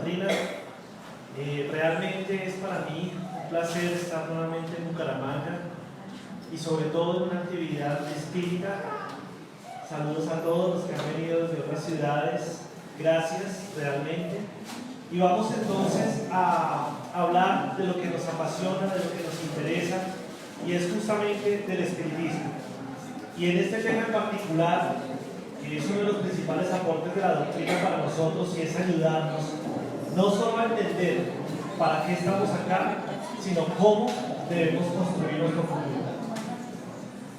doctrina. Realmente es para mí un placer estar nuevamente en Bucaramanga y sobre todo en una actividad espírita. Saludos a todos los que han venido desde otras ciudades, gracias realmente. Y vamos entonces a hablar de lo que nos apasiona, de lo que nos interesa, y es justamente del espiritismo. Y en este tema en particular, que es uno de los principales aportes de la doctrina para nosotros, y es ayudarnos no solo a entender para qué estamos acá, sino cómo debemos construir nuestro futuro.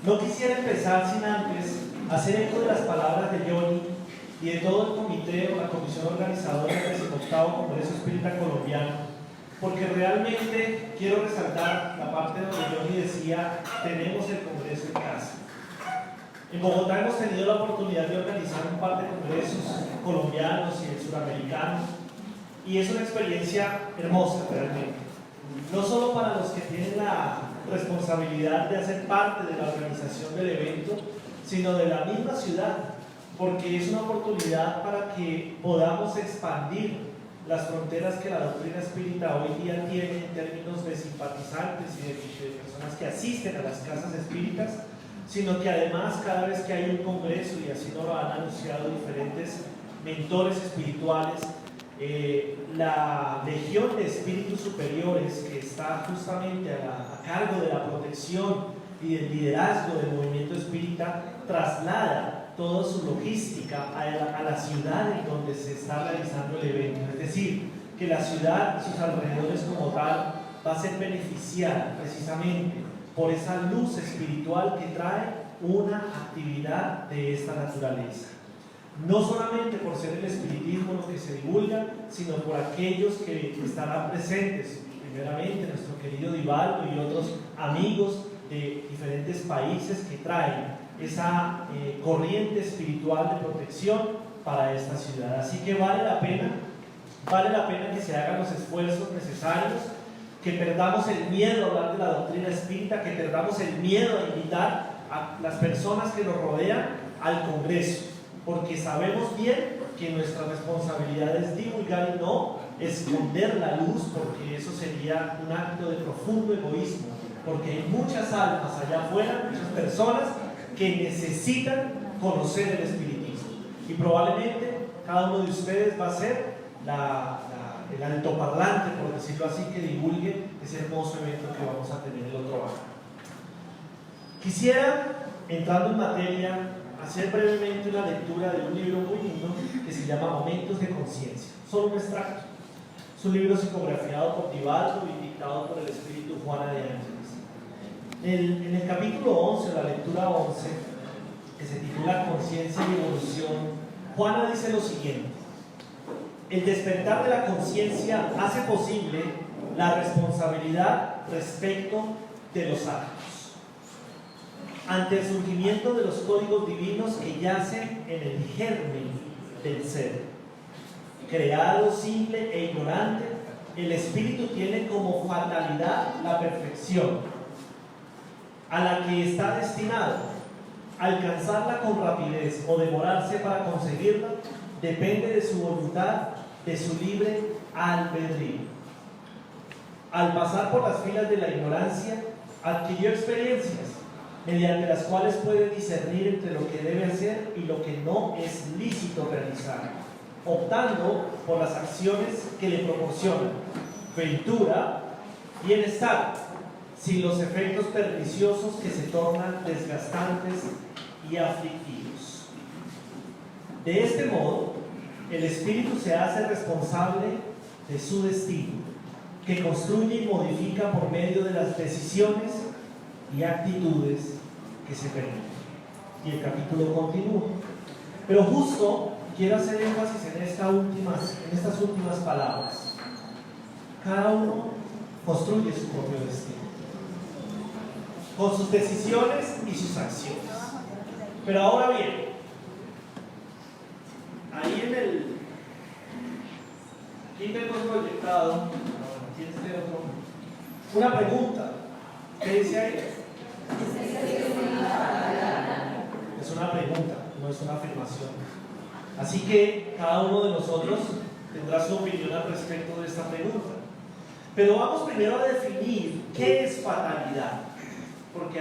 No quisiera empezar sin antes hacer eco de las palabras de Johnny y de todo el comité o la comisión organizadora del 18º Congreso Espírita Colombiano, porque realmente quiero resaltar la parte donde Johnny decía: tenemos el Congreso en casa. En Bogotá hemos tenido la oportunidad de organizar un par de congresos colombianos y el suramericano, y es una experiencia hermosa realmente, no solo para los que tienen la responsabilidad de hacer parte de la organización del evento, sino de la misma ciudad, porque es una oportunidad para que podamos expandir las fronteras que la doctrina espírita hoy día tiene en términos de simpatizantes y de personas que asisten a las casas espíritas, sino que además cada vez que hay un congreso, y así nos lo han anunciado diferentes mentores espirituales, la legión de espíritus superiores que está justamente a cargo de la protección y del liderazgo del movimiento espírita traslada toda su logística a la ciudad en donde se está realizando el evento. Es decir, que la ciudad y sus alrededores como tal va a ser beneficiada precisamente por esa luz espiritual que trae una actividad de esta naturaleza. No solamente por ser el espiritismo lo que se divulga, sino por aquellos que estarán presentes, primeramente nuestro querido Divaldo y otros amigos de diferentes países que traen esa corriente espiritual de protección para esta ciudad. Así que vale la pena que se hagan los esfuerzos necesarios, que perdamos el miedo a hablar de la doctrina espírita, que perdamos el miedo a invitar a las personas que nos rodean al Congreso, porque sabemos bien que nuestra responsabilidad es divulgar y no esconder la luz, porque eso sería un acto de profundo egoísmo, porque hay muchas almas allá afuera, muchas personas que necesitan conocer el espiritismo, y probablemente cada uno de ustedes va a ser el altoparlante, por decirlo así, que divulgue ese hermoso evento que vamos a tener el otro año. Quisiera, entrando en materia, hacer brevemente una lectura de un libro muy lindo que se llama Momentos de Conciencia, solo un extracto. Es un libro psicografiado por Divaldo y dictado por el espíritu Juana de Ángeles. En el capítulo 11, la lectura 11, que se titula Conciencia y Evolución, Juana dice lo siguiente: el despertar de la conciencia hace posible la responsabilidad respecto de los actos. Ante el surgimiento de los códigos divinos que yacen en el germen del ser, creado, simple e ignorante, el espíritu tiene como fatalidad la perfección, a la que está destinado. Alcanzarla con rapidez o demorarse para conseguirla depende de su voluntad, de su libre albedrío. Al pasar por las filas de la ignorancia, adquirió experiencias mediante las cuales puede discernir entre lo que debe hacer y lo que no es lícito realizar, optando por las acciones que le proporcionan ventura, bienestar, sin los efectos perniciosos que se tornan desgastantes y aflictivos. De este modo, el espíritu se hace responsable de su destino, que construye y modifica por medio de las decisiones y actitudes que se permiten. Y el capítulo continúa. Pero justo quiero hacer énfasis en estas últimas palabras. Cada uno construye su propio destino, con sus decisiones y sus acciones. Pero ahora bien, ahí aquí tengo proyectado, aquí este otro, una pregunta. ¿Qué dice ahí? Es una pregunta, no es una afirmación. Así que cada uno de nosotros tendrá su opinión al respecto de esta pregunta. Pero vamos primero a definir qué es fatalidad, porque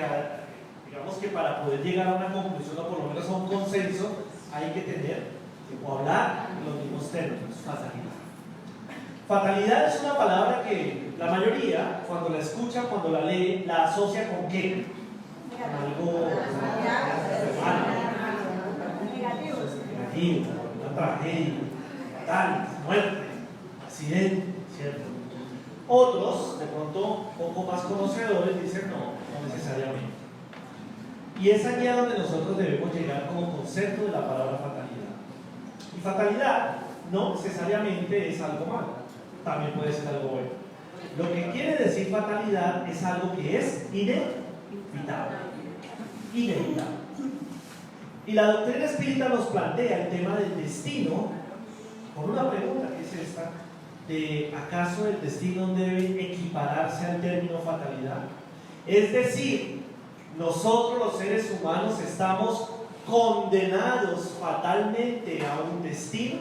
digamos que para poder llegar a una conclusión o por lo menos a un consenso hay que tener o hablar en los mismos términos. Fatalidad es una palabra que la mayoría, cuando la escucha, cuando la lee, la asocia con ¿qué? Con algo malo, negativo, una tragedia, fatal, muerte, accidente, ¿cierto? Otros, de pronto, un poco más conocedores, dicen no necesariamente. Y es allí a donde nosotros debemos llegar como concepto de la palabra fatalidad. Y fatalidad no necesariamente es algo malo, también puede ser algo bueno. Lo que quiere decir fatalidad es algo que es inevitable. Y la doctrina espírita nos plantea el tema del destino con una pregunta que es esta: de ¿acaso el destino debe equipararse al término fatalidad? Es decir, nosotros los seres humanos estamos condenados fatalmente a un destino.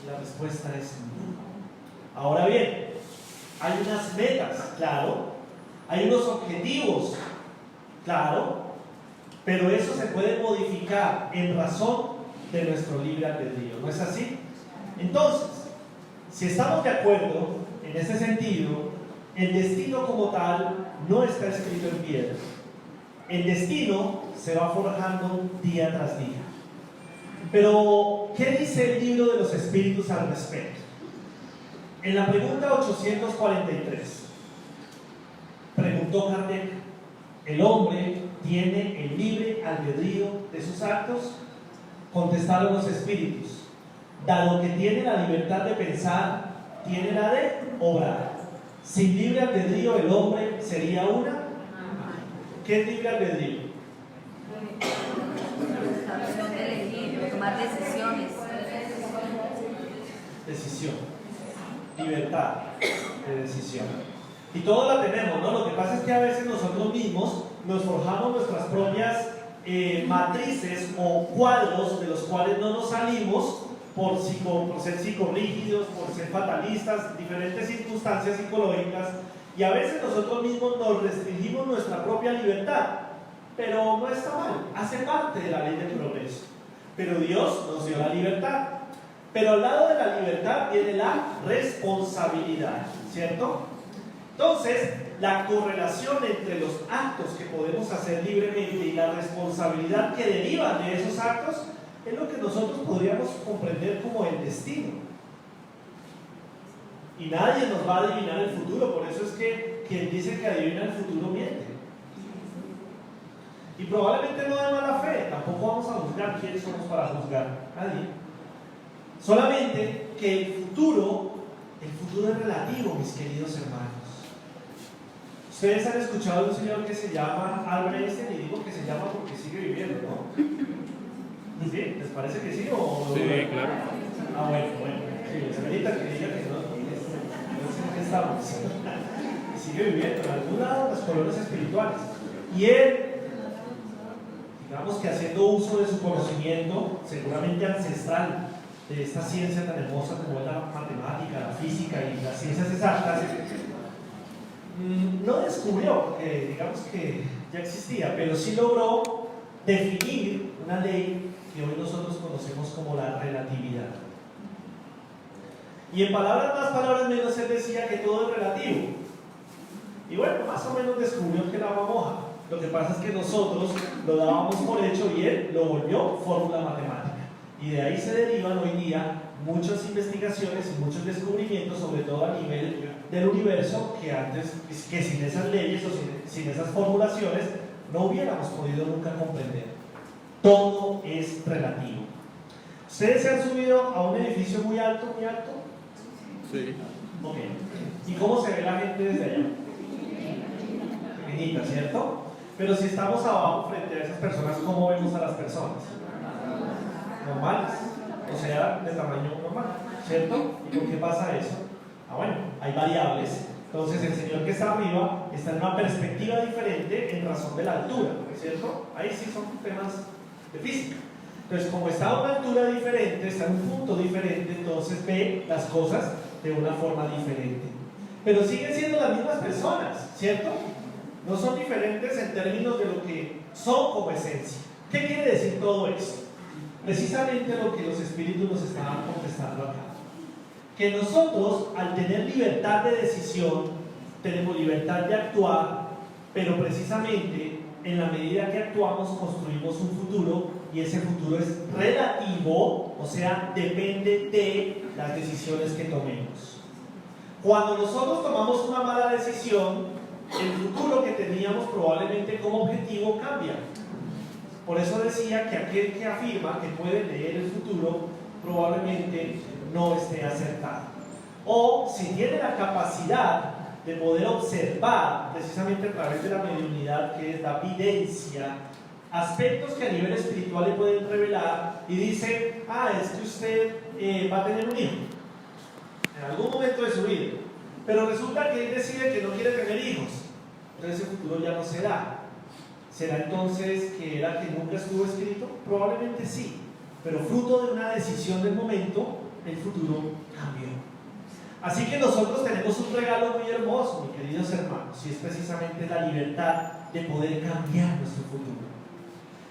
Y la respuesta es no. Ahora bien, hay unas metas, claro, hay unos objetivos, claro, pero eso se puede modificar en razón de nuestro libre albedrío, ¿no es así? Entonces, si estamos de acuerdo en ese sentido, el destino como tal no está escrito en piedra. El destino se va forjando día tras día. Pero, ¿qué dice el libro de los espíritus al respecto? En la pregunta 843, preguntó Kardec: ¿el hombre tiene el libre albedrío de sus actos? Contestaron los espíritus: dado que tiene la libertad de pensar, tiene la de obrar. Sin libre albedrío el hombre sería una. ¿Qué es libre albedrío? Tomar decisiones. Decisión. Libertad de decisión. Y todo la tenemos, ¿no? Lo que pasa es que a veces nosotros mismos nos forjamos nuestras propias matrices o cuadros de los cuales no nos salimos por ser psicorrígidos, por ser fatalistas, diferentes circunstancias psicológicas, y a veces nosotros mismos nos restringimos nuestra propia libertad. Pero no está mal, hace parte de la ley del progreso. Pero Dios nos dio la libertad. Pero al lado de la libertad viene la responsabilidad, ¿cierto? Entonces, la correlación entre los actos que podemos hacer libremente y la responsabilidad que deriva de esos actos es lo que nosotros podríamos comprender como el destino. Y nadie nos va a adivinar el futuro, por eso es que quien dice que adivina el futuro miente. Y probablemente no de mala fe, tampoco vamos a juzgar. ¿Quiénes somos para juzgar? Nadie. Solamente que el futuro es relativo, mis queridos hermanos. Ustedes han escuchado de un señor que se llama Albert Einstein, y digo que se llama porque sigue viviendo, ¿no? ¿Sí? ¿Les parece que sí o no? Sí, claro. Ah, bueno. Sí, les permita que diga que no sé en qué estamos. Sigue viviendo en algún lado en las colonias espirituales. Y él, digamos que haciendo uso de su conocimiento, seguramente ancestral, de esta ciencia tan hermosa como es la matemática, la física y las ciencias exactas, no descubrió, porque digamos que ya existía, pero sí logró definir una ley que hoy nosotros conocemos como la relatividad. Y en palabras más, palabras menos, él decía que todo es relativo. Y bueno, más o menos descubrió que el agua moja. Lo que pasa es que nosotros lo dábamos por hecho y él lo volvió fórmula matemática. Y de ahí se derivan hoy día muchas investigaciones y muchos descubrimientos, sobre todo a nivel del universo, que sin esas leyes o sin esas formulaciones no hubiéramos podido nunca comprender. Todo es relativo. ¿Ustedes se han subido a un edificio muy alto, muy alto? Sí. Ok. ¿Y cómo se ve la gente desde allá? Pequeñita, ¿cierto? Pero si estamos abajo frente a esas personas, ¿cómo vemos a las personas? Normales, o sea, de tamaño normal, ¿cierto? ¿Y por qué pasa eso? Bueno, hay variables. Entonces el señor que está arriba está en una perspectiva diferente en razón de la altura, ¿cierto? Ahí sí son temas de física. Entonces, como está a una altura diferente, está en un punto diferente, entonces ve las cosas de una forma diferente. Pero siguen siendo las mismas personas, ¿cierto? No son diferentes en términos de lo que son como esencia. ¿Qué quiere decir todo esto? Precisamente lo que los espíritus nos estaban contestando acá. Que nosotros, al tener libertad de decisión, tenemos libertad de actuar, pero precisamente en la medida que actuamos construimos un futuro, y ese futuro es relativo, o sea, depende de las decisiones que tomemos. Cuando nosotros tomamos una mala decisión, el futuro que teníamos probablemente como objetivo cambia. Por eso decía que aquel que afirma que puede leer el futuro probablemente no esté acertado. O si tiene la capacidad de poder observar, precisamente a través de la mediunidad, que es la videncia, aspectos que a nivel espiritual le pueden revelar, y dice, es que usted va a tener un hijo en algún momento de su vida, pero resulta que él decide que no quiere tener hijos, entonces ese futuro ya no se da. ¿Será entonces que era que nunca estuvo escrito? Probablemente sí, pero fruto de una decisión del momento, el futuro cambió. Así que nosotros tenemos un regalo muy hermoso, mis queridos hermanos, y es precisamente la libertad de poder cambiar nuestro futuro.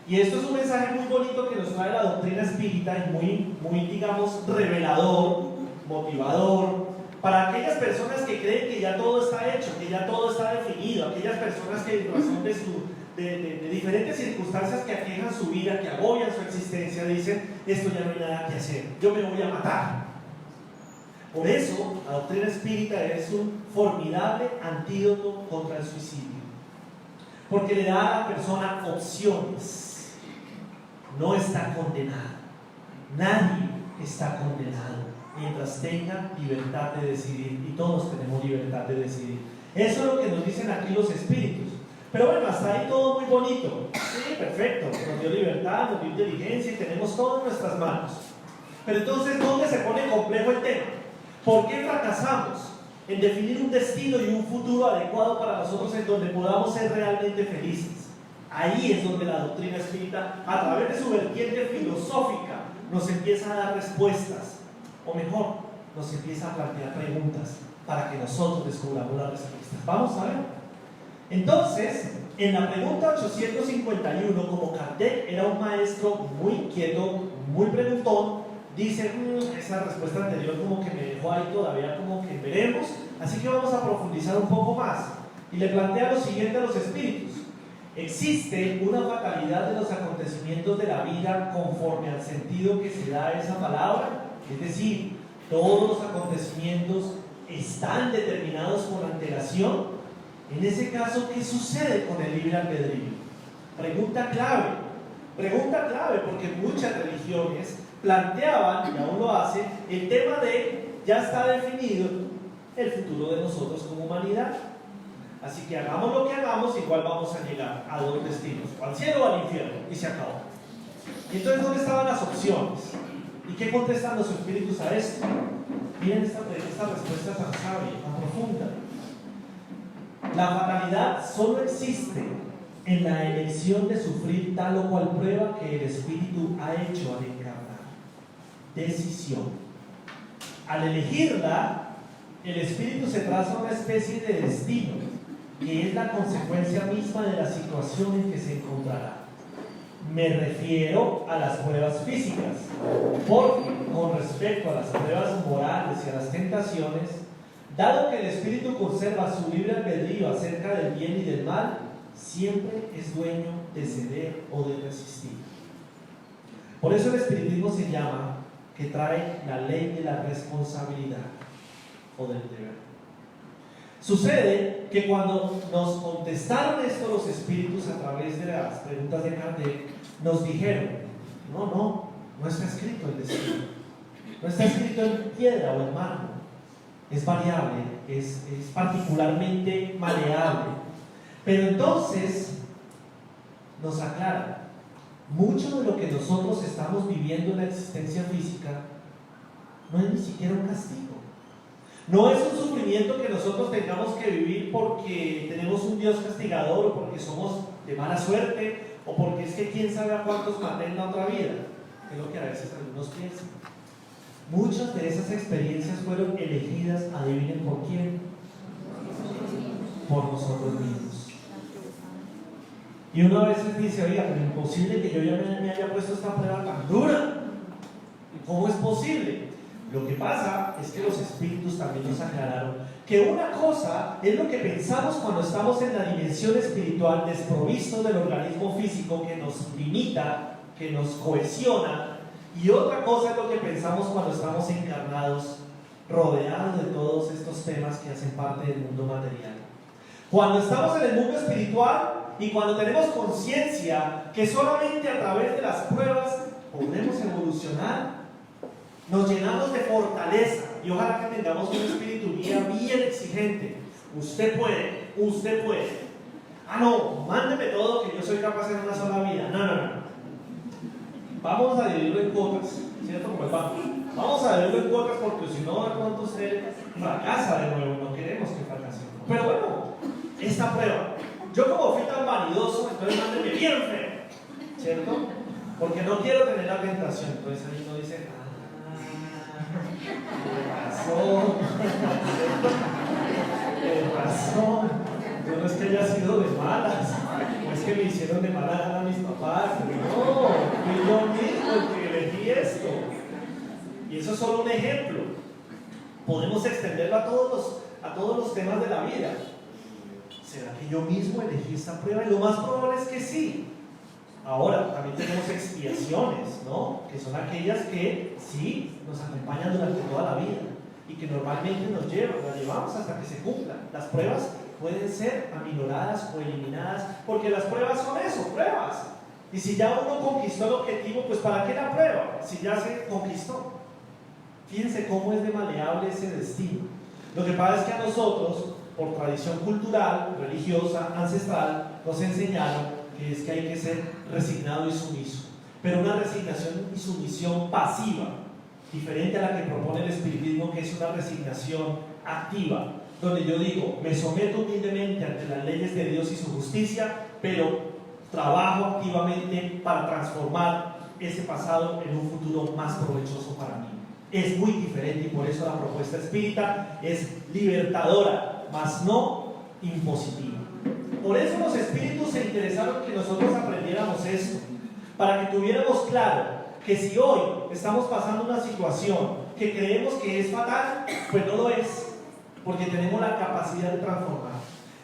Y esto es un mensaje muy bonito que nos trae la doctrina espírita y muy, digamos, revelador, motivador, para aquellas personas que creen que ya todo está hecho, que ya todo está definido, aquellas personas que en razón de diferentes circunstancias que aquejan su vida, que agobian su existencia, dicen, esto ya no hay nada que hacer, yo me voy a matar. Por eso, la doctrina espírita es un formidable antídoto contra el suicidio, porque le da a la persona opciones. No está condenado, nadie está condenado mientras tenga libertad de decidir, y todos tenemos libertad de decidir. Eso es lo que nos dicen aquí los espíritus. Pero bueno, hasta ahí todo muy bonito. Sí, perfecto, nos dio libertad, nos dio inteligencia y tenemos todo en nuestras manos. Pero entonces, ¿dónde se pone complejo el tema? ¿Por qué fracasamos en definir un destino y un futuro adecuado para nosotros en donde podamos ser realmente felices? Ahí es donde la doctrina espírita, a través de su vertiente filosófica, nos empieza a dar respuestas, o mejor, nos empieza a plantear preguntas para que nosotros descubramos las respuestas. Vamos a ver. Entonces, en la pregunta 851, como Kardec era un maestro muy inquieto, muy preguntón, dice, esa respuesta anterior como que me dejó ahí todavía como que veremos, así que vamos a profundizar un poco más. Y le plantea lo siguiente a los espíritus. ¿Existe una fatalidad de los acontecimientos de la vida conforme al sentido que se da a esa palabra? Es decir, ¿todos los acontecimientos están determinados con antelación? En ese caso, ¿qué sucede con el libre albedrío? Pregunta clave, porque muchas religiones planteaban, y aún lo hacen, el tema de ya está definido el futuro de nosotros como humanidad. Así que hagamos lo que hagamos, igual vamos a llegar a dos destinos, o al cielo o al infierno, y se acabó. Y entonces, ¿dónde estaban las opciones? ¿Y qué contestan los espíritus a esto? Miren esta respuesta tan sabia, tan profunda. La fatalidad solo existe en la elección de sufrir tal o cual prueba que el espíritu ha hecho al encarnar. Decisión. Al elegirla, el espíritu se traza una especie de destino, que es la consecuencia misma de la situación en que se encontrará. Me refiero a las pruebas físicas, porque con respecto a las pruebas morales y a las tentaciones, dado que el espíritu conserva su libre albedrío acerca del bien y del mal, siempre es dueño de ceder o de resistir. Por eso el espiritismo se llama, que trae la ley de la responsabilidad o del deber. Sucede que cuando nos contestaron esto los espíritus a través de las preguntas de Kardec, nos dijeron, no está escrito el destino, no está escrito en piedra o en mármol, es variable, es particularmente maleable. Pero entonces nos aclaran, mucho de lo que nosotros estamos viviendo en la existencia física no es ni siquiera un castigo. No es un sufrimiento que nosotros tengamos que vivir porque tenemos un Dios castigador, o porque somos de mala suerte, o porque es que quién sabe a cuántos maté en la otra vida. es lo que a veces algunos piensan. Muchas de esas experiencias fueron elegidas, adivinen por quién, por nosotros mismos. Y uno a veces dice, oiga, pero imposible que yo ya me haya puesto esta prueba tan dura. ¿Cómo es posible? Lo que pasa es que los espíritus también nos aclararon que una cosa es lo que pensamos cuando estamos en la dimensión espiritual, desprovisto del organismo físico que nos limita, que nos cohesiona, y otra cosa es lo que pensamos cuando estamos encarnados, rodeados de todos estos temas que hacen parte del mundo material. Cuando estamos en el mundo espiritual y cuando tenemos conciencia que solamente a través de las pruebas podemos evolucionar, nos llenamos de fortaleza y ojalá que tengamos un espíritu guía bien exigente. Usted puede, usted puede. Ah, no, mándeme todo que yo soy capaz en una sola vida. No. Vamos a dividirlo en cuotas, ¿cierto? Como el banco. Vamos a dividirlo en cuotas porque si no, de pronto usted fracasa de nuevo. No queremos que fracase. Pero bueno, esta prueba. Yo como fui tan vanidoso, entonces mándeme bien feo, ¿cierto? Porque no quiero tener la tentación. Entonces ahí uno dice, ¿qué pasó? Yo no es que haya sido de malas, no es que me hicieron de mala gana a mis papás, no, fui yo mismo el que elegí esto. Y eso es solo un ejemplo. Podemos extenderlo a todos los temas de la vida. ¿Será que yo mismo elegí esta prueba? Y lo más probable es que sí. Ahora, también tenemos expiaciones, ¿no? Que son aquellas que sí nos acompañan durante toda la vida y que normalmente las llevamos hasta que se cumplan. Las pruebas pueden ser aminoradas o eliminadas, porque las pruebas son eso, pruebas. Y si ya uno conquistó el objetivo, pues ¿para qué la prueba? Si ya se conquistó. Fíjense cómo es de maleable ese destino. Lo que pasa es que a nosotros, por tradición cultural, religiosa, ancestral, nos enseñaron que es que hay que ser resignado y sumiso, pero una resignación y sumisión pasiva, diferente a la que propone el espiritismo, que es una resignación activa, donde yo digo, me someto humildemente ante las leyes de Dios y su justicia, pero trabajo activamente para transformar ese pasado en un futuro más provechoso para mí. Es muy diferente y por eso la propuesta espírita es libertadora, mas no impositiva. Por eso los espíritus se interesaron que nosotros aprendiéramos esto, para que tuviéramos claro que si hoy estamos pasando una situación que creemos que es fatal, pues no lo es, porque tenemos la capacidad de transformar.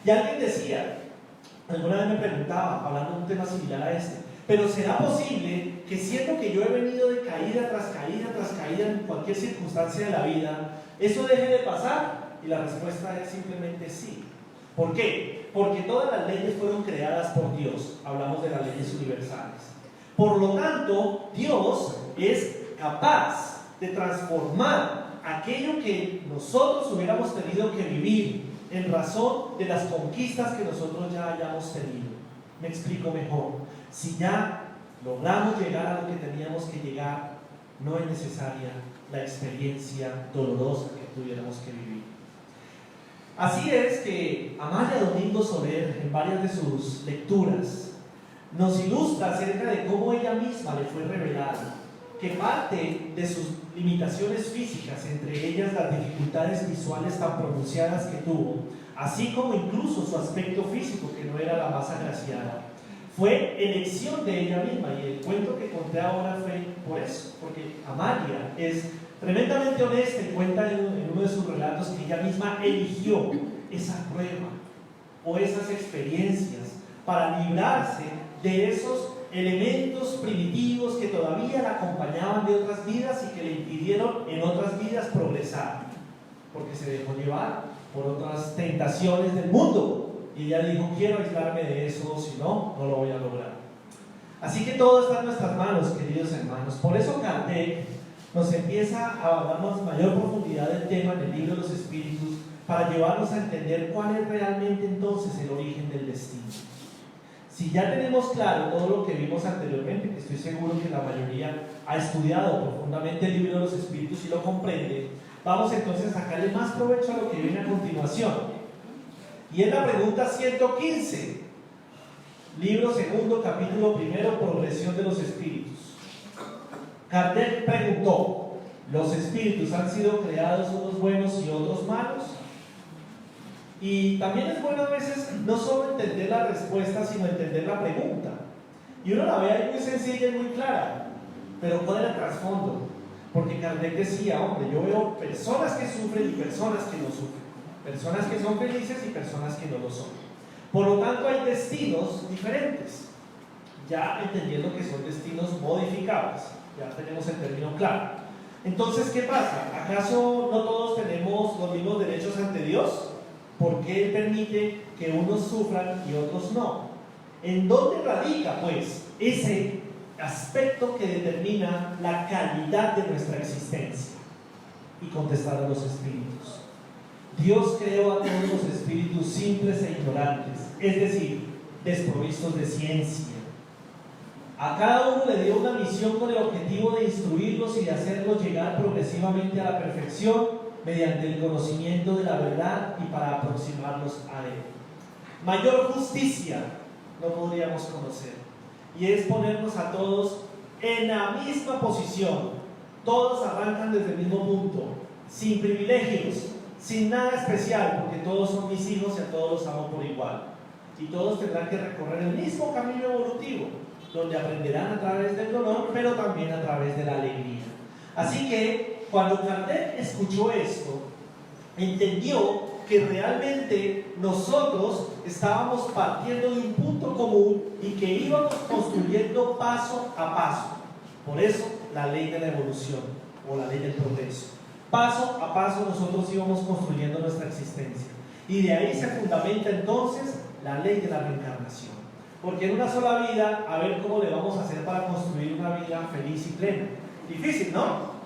Y alguien decía, alguna vez me preguntaba, hablando de un tema similar a este, pero ¿será posible que siendo que yo he venido de caída tras caída tras caída en cualquier circunstancia de la vida, eso deje de pasar? Y la respuesta es simplemente sí. ¿Por qué? Porque todas las leyes fueron creadas por Dios. Hablamos de las leyes universales. Por lo tanto, Dios es capaz de transformar aquello que nosotros hubiéramos tenido que vivir en razón de las conquistas que nosotros ya hayamos tenido. Me explico mejor. Si ya logramos llegar a lo que teníamos que llegar, no es necesaria la experiencia dolorosa que tuviéramos que vivir. Así es que Amalia Domingo Soler, en varias de sus lecturas, nos ilustra acerca de cómo ella misma le fue revelada que parte de sus limitaciones físicas, entre ellas las dificultades visuales tan pronunciadas que tuvo, así como incluso su aspecto físico, que no era la más agraciada, fue elección de ella misma. Y el cuento que conté ahora fue por eso, porque Amalia es tremendamente honesta y cuenta en uno de sus relatos que ella misma eligió esa prueba o esas experiencias para librarse de esos elementos primitivos que todavía la acompañaban de otras vidas y que le impidieron en otras vidas progresar, porque se dejó llevar por otras tentaciones del mundo y ella dijo, quiero aislarme de eso, si no, no lo voy a lograr. Así que todo está en nuestras manos, queridos hermanos. Por eso Kardec nos empieza a darnos mayor profundidad del tema en el libro de los espíritus, para llevarnos a entender cuál es realmente entonces el origen del destino. Si ya tenemos claro todo lo que vimos anteriormente, que estoy seguro que la mayoría ha estudiado profundamente el libro de los espíritus y lo comprende, vamos entonces a sacarle más provecho a lo que viene a continuación. Y es la pregunta 115, libro segundo, capítulo primero, progresión de los espíritus. Kardec preguntó: ¿los espíritus han sido creados unos buenos y otros malos? Y también es bueno a veces no solo entender la respuesta, sino entender la pregunta. Y uno la ve ahí muy sencilla y muy clara, pero ¿cuál era el trasfondo? Porque Kardec decía: hombre, yo veo personas que sufren y personas que no sufren, personas que son felices y personas que no lo son. Por lo tanto, hay destinos diferentes, ya entendiendo que son destinos modificables. Ya tenemos el término claro. Entonces, ¿qué pasa? ¿Acaso no todos tenemos los mismos derechos ante Dios? ¿Por qué Él permite que unos sufran y otros no? ¿En dónde radica, pues, ese aspecto que determina la calidad de nuestra existencia? Y contestaron los espíritus: Dios creó a todos los espíritus simples e ignorantes, es decir, desprovistos de ciencia. A cada uno le dio una misión con el objetivo de instruirlos y de hacerlos llegar progresivamente a la perfección mediante el conocimiento de la verdad y para aproximarlos a Él. Mayor justicia no podríamos conocer, y es ponernos a todos en la misma posición. Todos arrancan desde el mismo punto, sin privilegios, sin nada especial, porque todos son mis hijos y a todos los amo por igual. Y todos tendrán que recorrer el mismo camino evolutivo, donde aprenderán a través del dolor, pero también a través de la alegría. Así que, cuando Kardec escuchó esto, entendió que realmente nosotros estábamos partiendo de un punto común y que íbamos construyendo paso a paso. Por eso, la ley de la evolución o la ley del progreso. Paso a paso nosotros íbamos construyendo nuestra existencia. Y de ahí se fundamenta entonces la ley de la reencarnación. Porque en una sola vida, a ver cómo le vamos a hacer para construir una vida feliz y plena. Difícil, ¿no?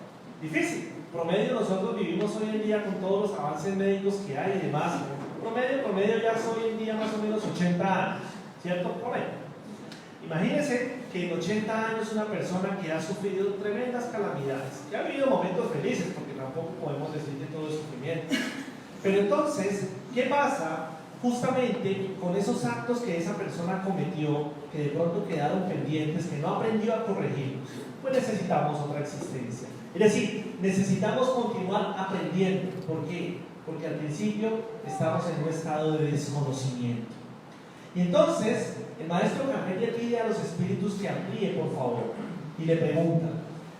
Difícil. Promedio nosotros vivimos hoy en día con todos los avances médicos que hay y demás. Promedio ya es hoy en día más o menos 80 años, ¿cierto? Promedio. Imagínense que en 80 años una persona que ha sufrido tremendas calamidades, que ha vivido momentos felices, porque tampoco podemos decir que todo es sufrimiento. Pero entonces, ¿qué pasa justamente con esos actos que esa persona cometió, que de pronto quedaron pendientes, que no aprendió a corregirlos? Pues necesitamos otra existencia. Es decir, necesitamos continuar aprendiendo. ¿Por qué? Porque al principio estamos en un estado de desconocimiento. Y entonces, el maestro Kardec le pide a los espíritus que amplíe, por favor, y le pregunta: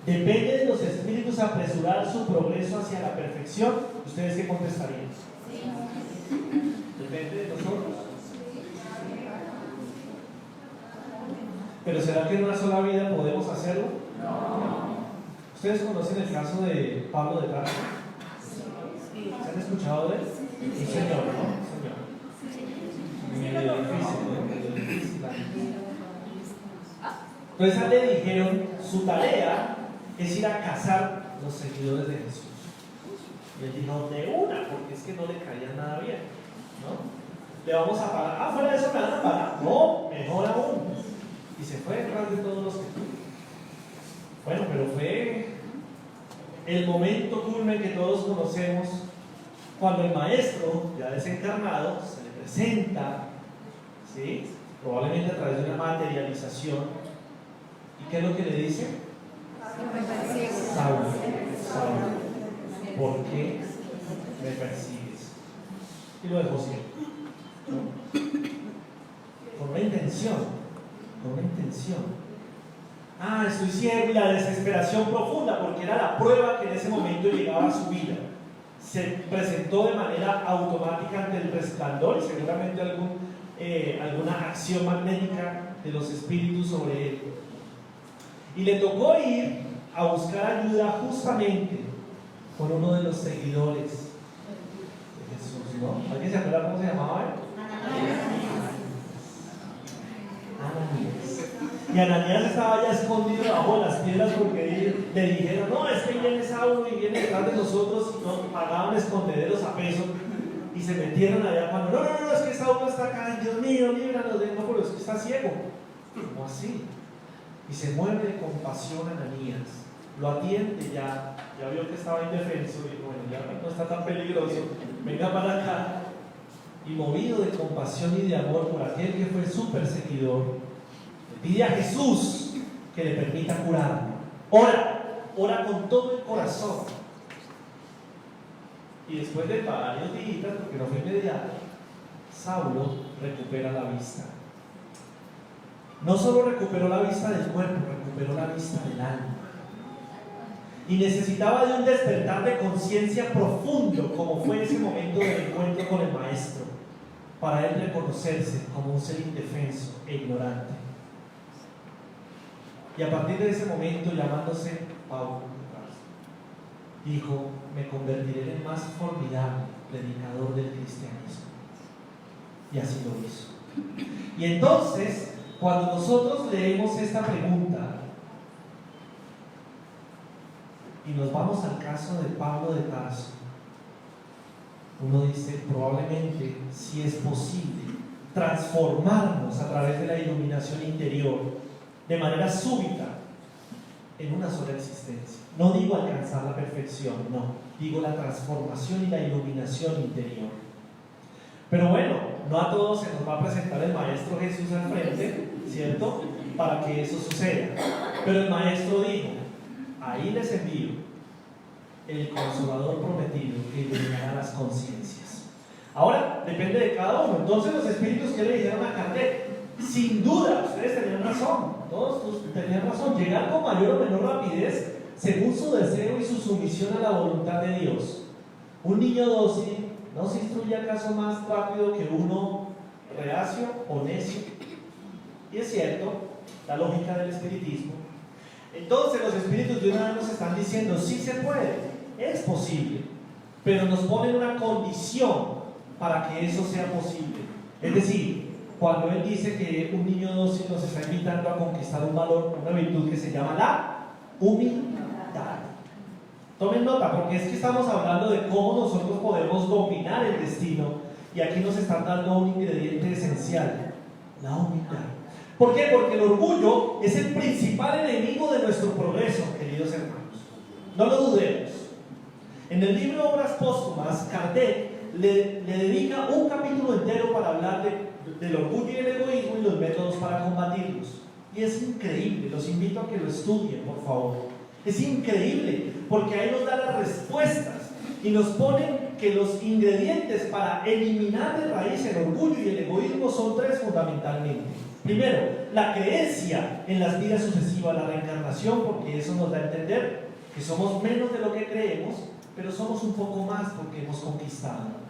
¿depende de los espíritus apresurar su progreso hacia la perfección? ¿Ustedes qué contestarían? Sí. ¿Depende de nosotros? ¿Pero será que en una sola vida podemos hacerlo? No. ¿Ustedes conocen el caso de Pablo de Tarso? ¿Se han escuchado de él? Un señor, ¿no? Medio difícil, ¿no? Entonces a él le dijeron: su tarea es ir a cazar los seguidores de Jesús. Y él dijo: de una, porque es que no le caía nada bien, ¿no? Le vamos a pagar. Ah, fuera de eso me van a pagar. No, mejor aún. Y se fue detrás de todos los que tuvo. Bueno, pero fue el momento culmen que todos conocemos, cuando el maestro, ya desencarnado, se le presenta, ¿sí? Probablemente a través de una materialización. ¿Y qué es lo que le dice? Saulo, Saulo, ¿por qué me persigues? Y lo dejó ciego, ¿no? Con una intención, con una intención. Ah, estoy ciego, y la desesperación profunda, porque era la prueba que en ese momento llegaba a su vida. Se presentó de manera automática ante el resplandor y seguramente alguna acción magnética de los espíritus sobre él. Y le tocó ir a buscar ayuda justamente con uno de los seguidores de Jesús, ¿no? ¿Alguien se acuerda cómo se llamaba él? Ananías. Y Ananías estaba ya escondido bajo las piedras porque le dijeron: no, es que viene Saulo y viene detrás de nosotros, y nos pagaban escondederos a peso y se metieron allá cuando no, es que Saulo está acá, y Dios mío, líbranos de él. No, pero es que está ciego. ¿Cómo así? Y se mueve de compasión Ananías, lo atiende, ya vio que estaba indefenso y dijo: bueno, ya no está tan peligroso, venga para acá. Y movido de compasión y de amor por aquel que fue su perseguidor, le pide a Jesús que le permita curarlo. Ora, ora con todo el corazón. Y después de varios días, porque no fue inmediato, Saulo recupera la vista. No solo recuperó la vista del cuerpo, recuperó la vista del alma. Y necesitaba de un despertar de conciencia profundo, como fue ese momento del encuentro con el maestro, para él reconocerse como un ser indefenso e ignorante. Y a partir de ese momento, llamándose Pablo, dijo: me convertiré en el más formidable predicador del cristianismo. Y así lo hizo. Y entonces, cuando nosotros leemos esta pregunta y nos vamos al caso de Pablo de Tarso, uno dice: probablemente sí es posible transformarnos a través de la iluminación interior de manera súbita en una sola existencia. No digo alcanzar la perfección, no, digo la transformación y la iluminación interior. Pero bueno, no a todos se nos va a presentar el Maestro Jesús al frente, ¿cierto?, para que eso suceda. Pero el Maestro dijo: ahí les envío el Consolador prometido que iluminará las conciencias. Ahora, depende de cada uno. Entonces, los espíritus que le dijeron a Kardec: sin duda, ustedes tenían razón, todos tenían razón, llegar con mayor o menor rapidez según su deseo y su sumisión a la voluntad de Dios. Un niño dócil ¿no se instruye acaso más rápido que uno reacio o necio? Y es cierto, la lógica del espiritismo. Entonces los espíritus de una vez nos están diciendo: sí se puede, es posible, pero nos ponen una condición para que eso sea posible. Es decir, cuando él dice que un niño dócil nos está invitando a conquistar un valor, una virtud que se llama la humildad. Tomen nota, porque es que estamos hablando de cómo nosotros podemos dominar el destino, y aquí nos están dando un ingrediente esencial: la humildad. ¿Por qué? Porque el orgullo es el principal enemigo de nuestro progreso, queridos hermanos. No lo dudemos. En el libro Obras Póstumas, Kardec le dedica un capítulo entero para hablar del orgullo y el egoísmo y los métodos para combatirlos. Y es increíble, los invito a que lo estudien, por favor. Es increíble, porque ahí nos da las respuestas y nos ponen que los ingredientes para eliminar de raíz el orgullo y el egoísmo son tres fundamentalmente. Primero, la creencia en las vidas sucesivas, la reencarnación, porque eso nos da a entender que somos menos de lo que creemos, pero somos un poco más porque hemos conquistado.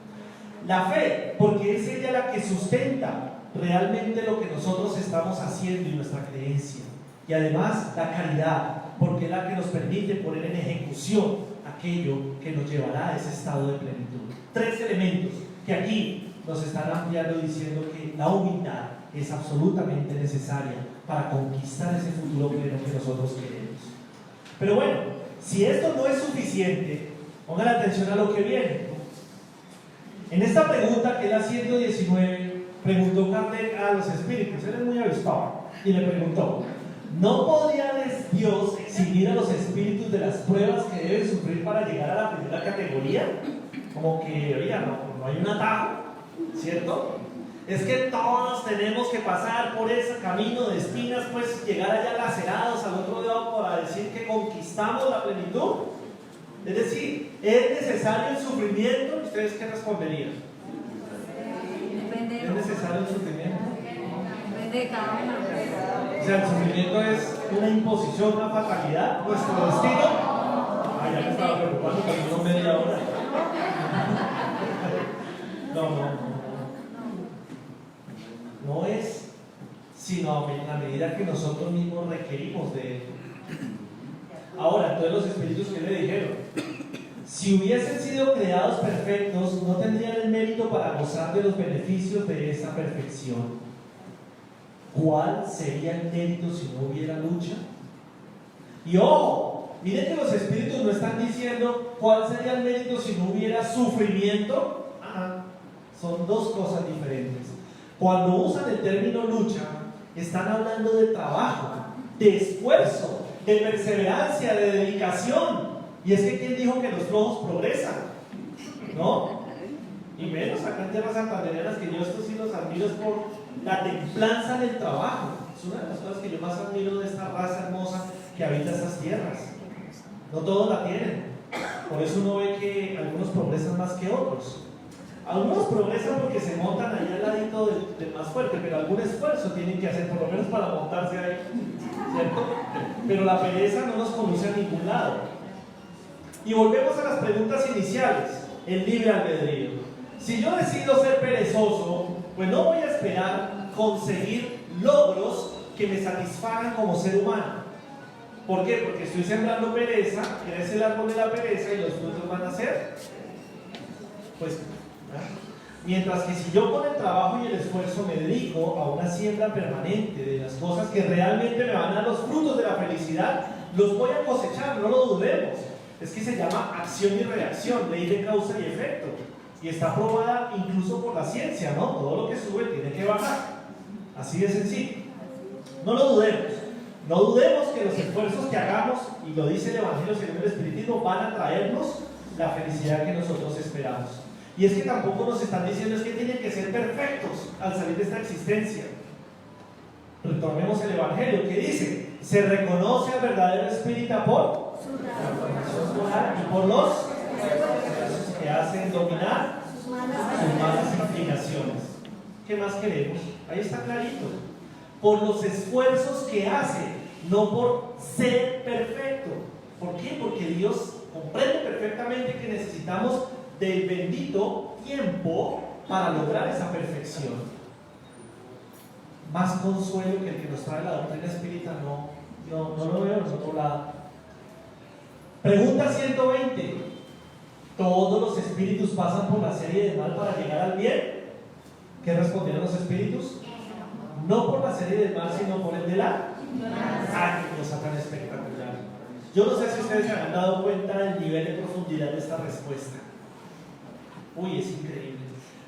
La fe, porque es ella la que sustenta realmente lo que nosotros estamos haciendo y nuestra creencia. Y además la caridad, porque es la que nos permite poner en ejecución aquello que nos llevará a ese estado de plenitud. Tres elementos que aquí nos están ampliando diciendo que la humildad es absolutamente necesaria para conquistar ese futuro pleno que nosotros queremos. Pero bueno, si esto no es suficiente, pongan atención a lo que viene. En esta pregunta, que es la 119, preguntó Kardec a los espíritus. Él es muy avispado y le preguntó: ¿no podría Dios eximir a los espíritus de las pruebas que deben sufrir para llegar a la primera categoría? Como que, oiga, no hay un atajo, ¿cierto? Es que todos tenemos que pasar por ese camino de espinas, pues llegar allá lacerados al otro lado para decir que conquistamos la plenitud. Es decir, ¿es necesario el sufrimiento? ¿Ustedes qué responderían? Depende. ¿Es necesario el sufrimiento? Depende de cada uno. O sea, el sufrimiento es una imposición, una fatalidad, nuestro destino. Ay, ya me estaba preocupando, pero no media hora. No es sino en la medida que nosotros mismos requerimos de él. Ahora, entonces los espíritus, ¿qué le dijeron? Si hubiesen sido creados perfectos, no tendrían el mérito para gozar de los beneficios de esa perfección. ¿Cuál sería el mérito si no hubiera lucha? Y ojo, miren que los espíritus no están diciendo cuál sería el mérito si no hubiera sufrimiento. Son dos cosas diferentes. Cuando usan el término lucha, están hablando de trabajo, de esfuerzo, de perseverancia, de dedicación. Y es que ¿quién dijo que los flojos progresan? ¿No? Y menos acá en tierras santandereanas, que yo estos sí los admiro es por la templanza del trabajo. Es una de las cosas que yo más admiro de esta raza hermosa que habita estas tierras. No todos la tienen. Por eso uno ve que algunos progresan más que otros. Algunos progresan porque se montan ahí al ladito del más fuerte, pero algún esfuerzo tienen que hacer, por lo menos para montarse ahí, ¿cierto? Pero la pereza no nos conduce a ningún lado. Y volvemos a las preguntas iniciales. El libre albedrío. Si yo decido ser perezoso, pues no voy a esperar conseguir logros que me satisfagan como ser humano. ¿Por qué? Porque estoy sembrando pereza, crece el árbol de la pereza y los frutos van a ser, pues, mientras que si yo con el trabajo y el esfuerzo me dedico a una siembra permanente de las cosas que realmente me van a dar los frutos de la felicidad, los voy a cosechar, no lo dudemos. Es que se llama acción y reacción, ley de causa y efecto, y está probada incluso por la ciencia, ¿no? Todo lo que sube tiene que bajar, así de sencillo. No lo dudemos. No dudemos que los esfuerzos que hagamos, y lo dice el Evangelio según el Espiritismo, van a traernos la felicidad que nosotros esperamos. Y es que tampoco nos están diciendo es que tienen que ser perfectos al salir de esta existencia. Retomemos el Evangelio que dice: se reconoce al verdadero espírita por la formación moral y por los esfuerzos que hacen dominar sus malas inclinaciones. ¿Qué más queremos? Ahí está clarito. Por los esfuerzos que hace, no por ser perfecto. ¿Por qué? Porque Dios comprende perfectamente que necesitamos del bendito tiempo para lograr esa perfección. Más consuelo que el que nos trae la doctrina espírita no lo veo en otro lado. Pregunta 120. ¿Todos los espíritus pasan por la serie de mal para llegar al bien? ¿Qué respondieron los espíritus? No por la serie del mal, sino por el de la cosa tan espectacular. Yo no sé si ustedes se han dado cuenta del nivel de profundidad de esta respuesta. Uy, es increíble.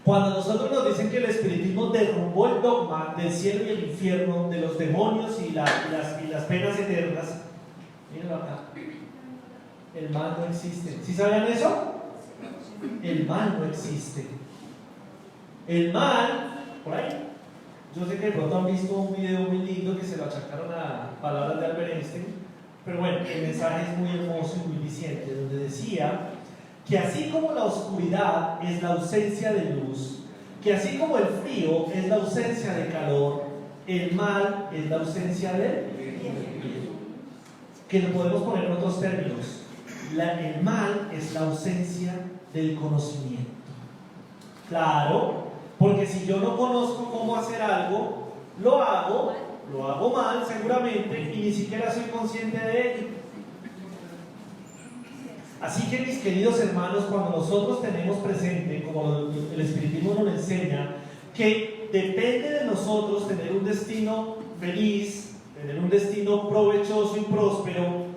Cuando a nosotros nos dicen que el espiritismo derrumbó el dogma del cielo y el infierno, de los demonios y las penas eternas, mírenlo acá. El mal no existe. ¿Sí sabían eso? El mal no existe. El mal, por ahí. Yo sé que de pronto han visto un video muy lindo que se lo achacaron a palabras de Albert Einstein, pero bueno, el mensaje es muy hermoso y muy diciente, donde decía que así como la oscuridad es la ausencia de luz, que así como el frío es la ausencia de calor, el mal es la ausencia de bien. Que lo podemos poner en otros términos. El mal es la ausencia del conocimiento. Claro. Porque si yo no conozco cómo hacer algo, lo hago mal seguramente y ni siquiera soy consciente de ello. Así que mis queridos hermanos, cuando nosotros tenemos presente, como el espiritismo nos enseña, que depende de nosotros tener un destino feliz, tener un destino provechoso y próspero,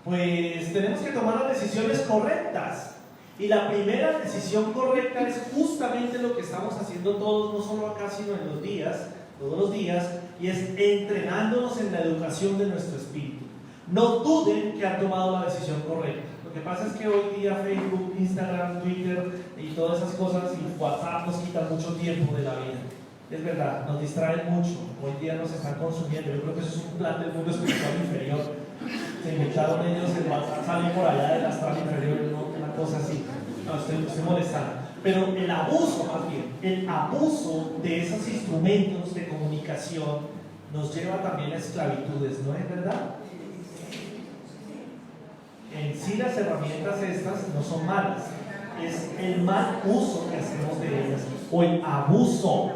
pues tenemos que tomar las decisiones correctas. Y la primera decisión correcta es justamente lo que estamos haciendo todos, no solo acá, sino en los días, todos los días, y es entrenándonos en la educación de nuestro espíritu. No duden que han tomado la decisión correcta. Lo que pasa es que hoy día Facebook, Instagram, Twitter y todas esas cosas y WhatsApp nos quitan mucho tiempo de la vida. Es verdad, nos distraen mucho. Hoy día nos están consumiendo. Yo creo que eso es un plan del mundo espiritual inferior. Se inventaron ellos, el WhatsApp sale por allá del astral inferior, ¿no? Una cosa así. No, estoy molestando. Pero el abuso, más bien, el abuso de esos instrumentos de comunicación nos lleva también a esclavitudes, ¿no es verdad? En sí las herramientas estas no son malas, es el mal uso que hacemos de ellas, o el abuso.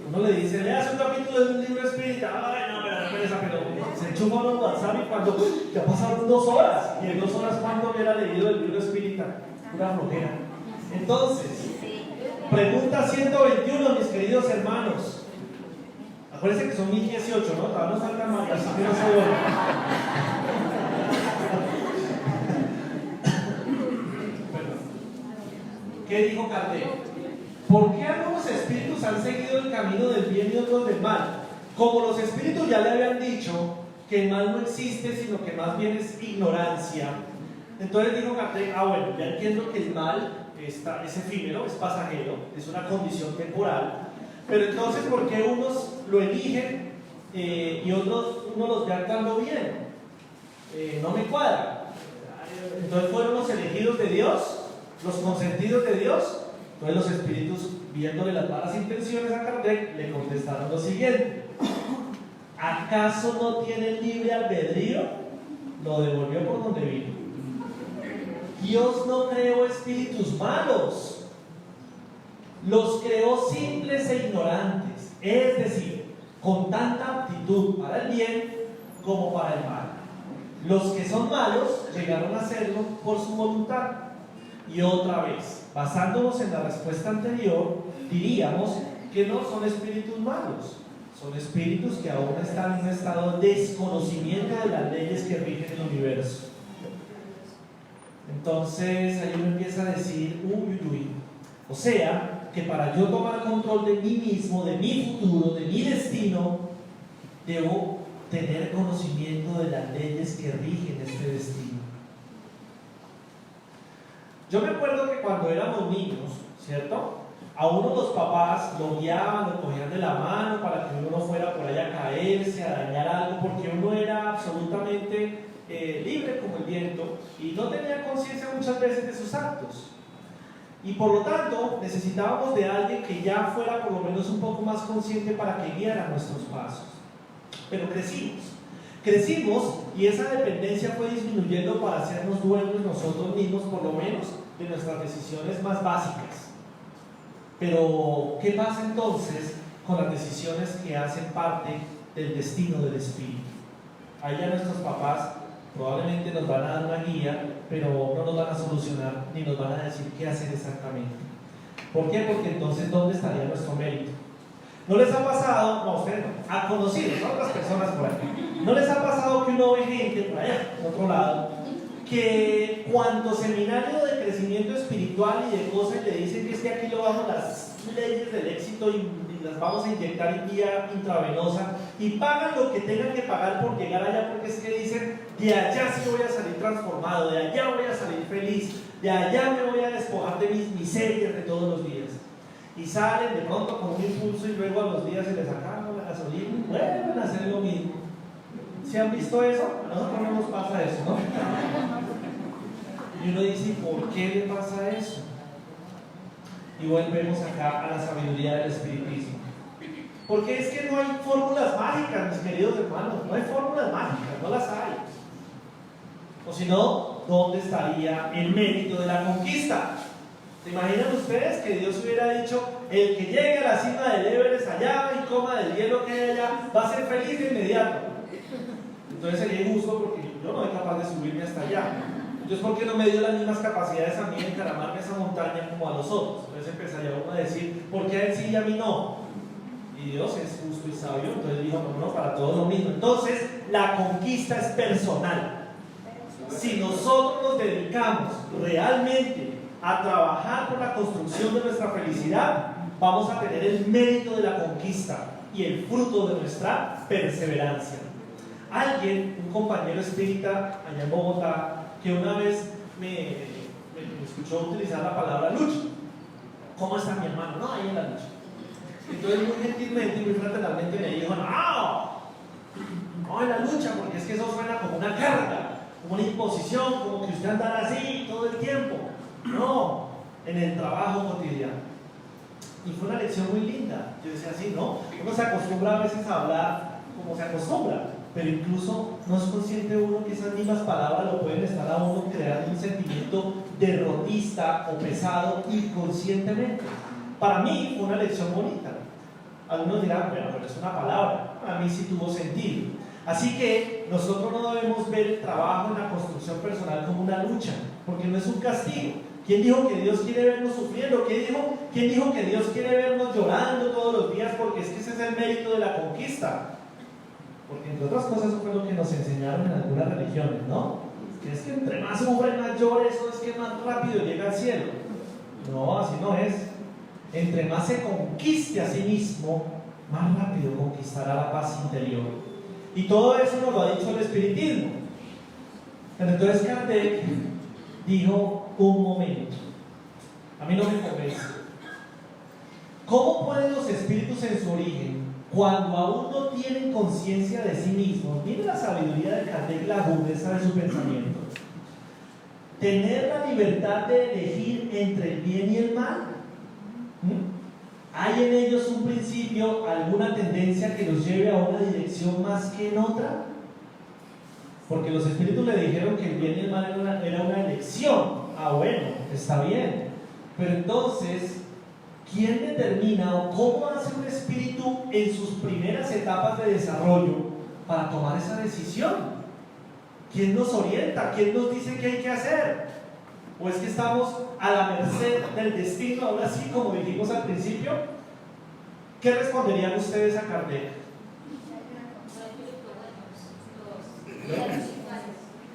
Uno le dice, leas un capítulo de un libro espírita, ay no, pero se enchufa uno en WhatsApp y cuando ya pasaron 2 horas, y en 2 horas cuando hubiera leído el libro espírita, pura flojera. Entonces, pregunta 121, mis queridos hermanos. Acuérdense que son 1018, ¿no? Todavía nos faltan más, así que no se ¿Qué dijo Kardec? ¿Por qué algunos espíritus han seguido el camino del bien y otros del mal? Como los espíritus ya le habían dicho que el mal no existe, sino que más bien es ignorancia. Entonces dijo Kardec, bueno, ya entiendo que el mal es efímero, es pasajero, es una condición temporal, pero entonces ¿por qué unos lo eligen y uno los ve actuando bien? No me cuadra. Entonces fueron los elegidos de Dios, los consentidos de Dios. Entonces los espíritus, viéndole las malas intenciones a Kardec, le contestaron lo siguiente: ¿acaso no tiene libre albedrío? Lo devolvió por donde vino. Dios no creó espíritus malos, los creó simples e ignorantes, es decir, con tanta aptitud para el bien como para el mal. Los que son malos llegaron a hacerlo por su voluntad. Y otra vez, basándonos en la respuesta anterior, diríamos que no son espíritus malos, son espíritus que aún están en un estado de desconocimiento de las leyes que rigen el universo. Entonces ahí uno empieza a decir, o sea, que para yo tomar control de mí mismo, de mi futuro, de mi destino, debo tener conocimiento de las leyes que rigen este destino. Yo me acuerdo que cuando éramos niños, ¿cierto? A uno los papás lo guiaban, lo cogían de la mano para que uno no fuera por allá a caerse, a dañar algo, porque uno era absolutamente libre como el viento y no tenía conciencia muchas veces de sus actos. Y por lo tanto necesitábamos de alguien que ya fuera por lo menos un poco más consciente para que guiara nuestros pasos. Pero crecimos y esa dependencia fue disminuyendo para hacernos dueños nosotros mismos, por lo menos, de nuestras decisiones más básicas. Pero, ¿qué pasa entonces con las decisiones que hacen parte del destino del espíritu? Ahí ya nuestros papás probablemente nos van a dar una guía, pero no nos van a solucionar ni nos van a decir qué hacer exactamente. ¿Por qué? Porque entonces, ¿dónde estaría nuestro mérito? ¿No les ha pasado, no, ustedes no, a conocidos, a otras personas por ahí, no les ha pasado que uno ve gente por allá, en otro lado, que cuando seminario de crecimiento espiritual y de cosas le dicen que es que aquí lo vamos las leyes del éxito y las vamos a inyectar en vía intravenosa y pagan lo que tengan que pagar por llegar allá, porque es que dicen, de allá sí voy a salir transformado, de allá voy a salir feliz, de allá me voy a despojar de mis miserias de todos los días? Y salen de pronto con un impulso y luego a los días se les acaban la gasolina y vuelven a hacer lo mismo. ¿Sí han visto eso? A nosotros no nos pasa eso, ¿no? Y uno dice, ¿por qué le pasa eso? Y volvemos acá a la sabiduría del espiritismo. Porque es que no hay fórmulas mágicas, mis queridos hermanos, no hay fórmulas mágicas, no las hay. O si no, ¿dónde estaría el mérito de la conquista? ¿Se imaginan ustedes que Dios hubiera dicho, el que llegue a la cima del Everest allá y coma del hielo que hay allá, va a ser feliz de inmediato? Entonces sería injusto porque yo no soy capaz de subirme hasta allá. Entonces, ¿por qué no me dio las mismas capacidades a mí de encaramarme esa montaña como a los otros? Entonces empezaría uno a decir, ¿por qué a él sí y a mí no? Y Dios es justo y sabio, entonces dijo, no, para todos lo mismo. Entonces, la conquista es personal. Si nosotros nos dedicamos realmente a trabajar por la construcción de nuestra felicidad, vamos a tener el mérito de la conquista y el fruto de nuestra perseverancia. Alguien, un compañero espírita allá en Bogotá, que una vez me escuchó utilizar la palabra lucha. ¿Cómo está mi hermano? No, ahí en la lucha. Entonces muy gentilmente y muy fraternalmente me dijo, no en la lucha, porque es que eso suena como una carga, como una imposición, como que usted andara así todo el tiempo. No, en el trabajo cotidiano. Y fue una lección muy linda. Yo decía así, ¿no? Uno se acostumbra a veces a hablar como se acostumbra, pero incluso no es consciente uno que esas mismas palabras lo pueden estar a uno creando un sentimiento derrotista o pesado inconscientemente. Para mí fue una lección bonita. Algunos dirán, bueno, pero es una palabra. Para mí sí tuvo sentido. Así que nosotros no debemos ver el trabajo en la construcción personal como una lucha, porque no es un castigo. ¿Quién dijo que Dios quiere vernos sufriendo? ¿Quién dijo que Dios quiere vernos llorando todos los días? Porque es que ese es el mérito de la conquista. Porque entre otras cosas eso fue lo que nos enseñaron en algunas religiones, ¿no? Que es que entre más sufre, más llora, eso es que más rápido llega al cielo. No, así no es. Entre más se conquiste a sí mismo, más rápido conquistará la paz interior. Y todo eso nos lo ha dicho el espiritismo. Pero entonces Kardec dijo, un momento, a mí no me convence. ¿Cómo pueden los espíritus en su origen, cuando aún no tienen conciencia de sí mismos? Mire la sabiduría de Kardec, la agudeza de su pensamiento. tener la libertad de elegir entre el bien y el mal. ¿Hay en ellos un principio, alguna tendencia que los lleve a una dirección más que en otra? Porque los espíritus le dijeron que el bien y el mal era una elección. Bueno, está bien. Pero entonces, ¿quién determina o cómo hace un espíritu en sus primeras etapas de desarrollo para tomar esa decisión? ¿Quién nos orienta? ¿Quién nos dice qué hay que hacer? ¿O es que estamos a la merced del destino? Ahora sí, como dijimos al principio, ¿qué responderían ustedes a Kardec?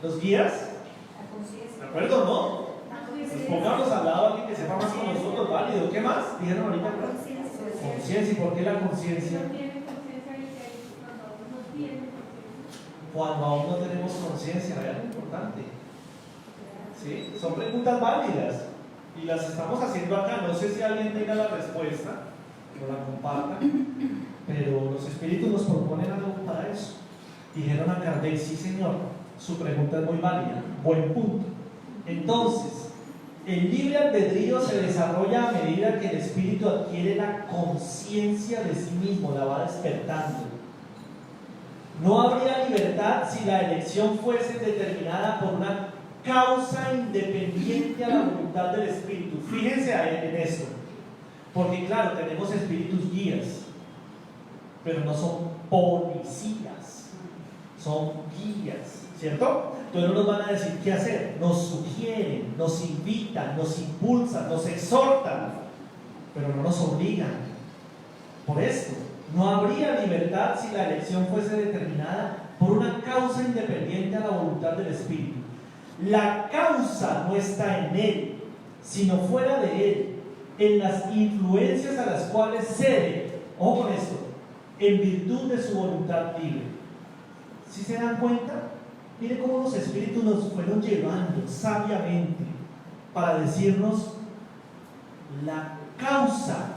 ¿Los guías? ¿De acuerdo, no? Pues pongamos al lado a alguien que sepa más con nosotros, válido. ¿Qué más? Dijeron ahorita. Conciencia. ¿Y por qué la conciencia? Cuando aún no tenemos conciencia, vean lo importante. ¿Sí? Son preguntas válidas y las estamos haciendo acá. No sé si alguien tenga la respuesta o la comparta, pero los espíritus nos proponen algo para eso. Dijeron a Kardec: sí, señor, su pregunta es muy válida, buen punto. Entonces, el libre albedrío se desarrolla a medida que el espíritu adquiere la conciencia de sí mismo, la va despertando. No habría libertad si la elección fuese determinada por una causa independiente a la voluntad del espíritu. Fíjense en esto, porque claro, tenemos espíritus guías, pero no son policías, son guías, ¿cierto? Entonces no nos van a decir qué hacer, nos sugieren, nos invitan, nos impulsan, nos exhortan, pero no nos obligan. Por esto, no habría libertad si la elección fuese determinada por una causa independiente a la voluntad del espíritu. La causa no está en él, sino fuera de él, en las influencias a las cuales cede, ojo con esto, en virtud de su voluntad libre. ¿Sí se dan cuenta? Mire cómo los espíritus nos fueron llevando sabiamente para decirnos la causa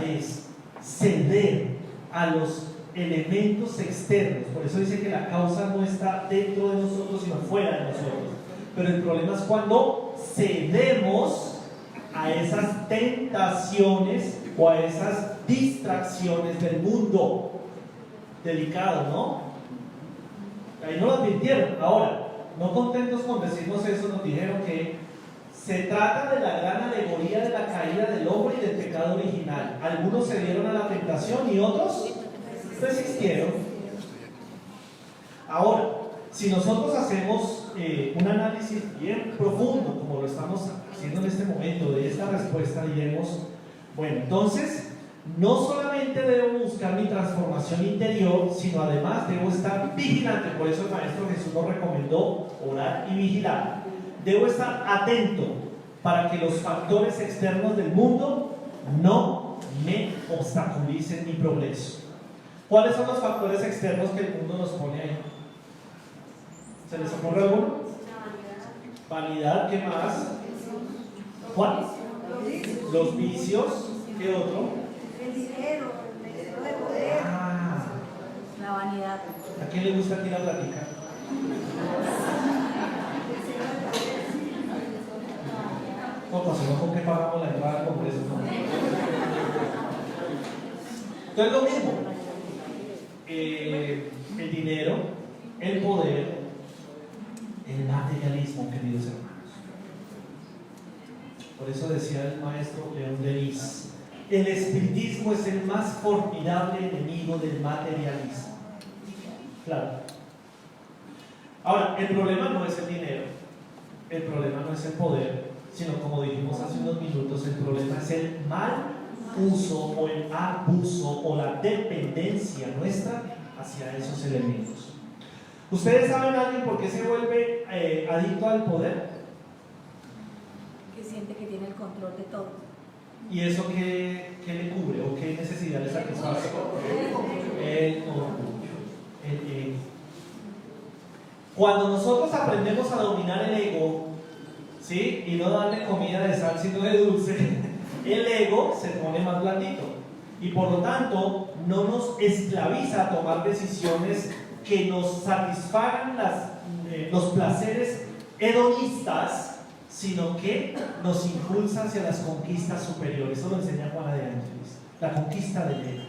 es ceder a los elementos externos. Por eso dice que la causa no está dentro de nosotros, sino fuera de nosotros. Pero el problema es cuando cedemos a esas tentaciones o a esas distracciones del mundo. Delicado, ¿no? Ahí no lo advirtieron. Ahora, no contentos con decirnos eso, nos dijeron que se trata de la gran alegoría de la caída del hombre y del pecado original. Algunos se dieron a la tentación y otros resistieron. Ahora, si nosotros hacemos un análisis bien profundo, como lo estamos haciendo en este momento, de esta respuesta, diremos: bueno, entonces no solamente debo buscar mi transformación interior, sino además debo estar vigilante. Por eso el Maestro Jesús nos recomendó orar y vigilar. Debo estar atento para que los factores externos del mundo no me obstaculicen mi progreso. ¿Cuáles son los factores externos que el mundo nos pone ahí? ¿Se les ocurre alguno? Vanidad, ¿qué más? ¿Cuál? Los vicios, ¿qué otro? El dinero, el deseo de poder. La vanidad. ¿A quién le gusta aquí la plática? No, pues si no, ¿con qué pagamos la entrada al Congreso? Entonces lo mismo, el dinero, el poder, el materialismo, queridos hermanos. Por eso decía el maestro León Denis: el espiritismo es el más formidable enemigo del materialismo. Claro. Ahora, el problema no es el dinero, el problema no es el poder, sino, como dijimos hace unos minutos, el problema es el mal uso o el abuso o la dependencia nuestra hacia esos elementos. ¿Ustedes saben a alguien por qué se vuelve adicto al poder? Que siente que tiene el control de todo. ¿Y eso qué le cubre o qué necesidad le satisface? El orgullo, el ego. Cuando nosotros aprendemos a dominar el ego, ¿sí? Y no darle comida de sal sino de dulce, el ego se pone más blandito y por lo tanto no nos esclaviza a tomar decisiones que nos satisfagan los placeres hedonistas, sino que nos impulsa hacia las conquistas superiores. Eso lo enseña Juana de Ángeles, la conquista del ego.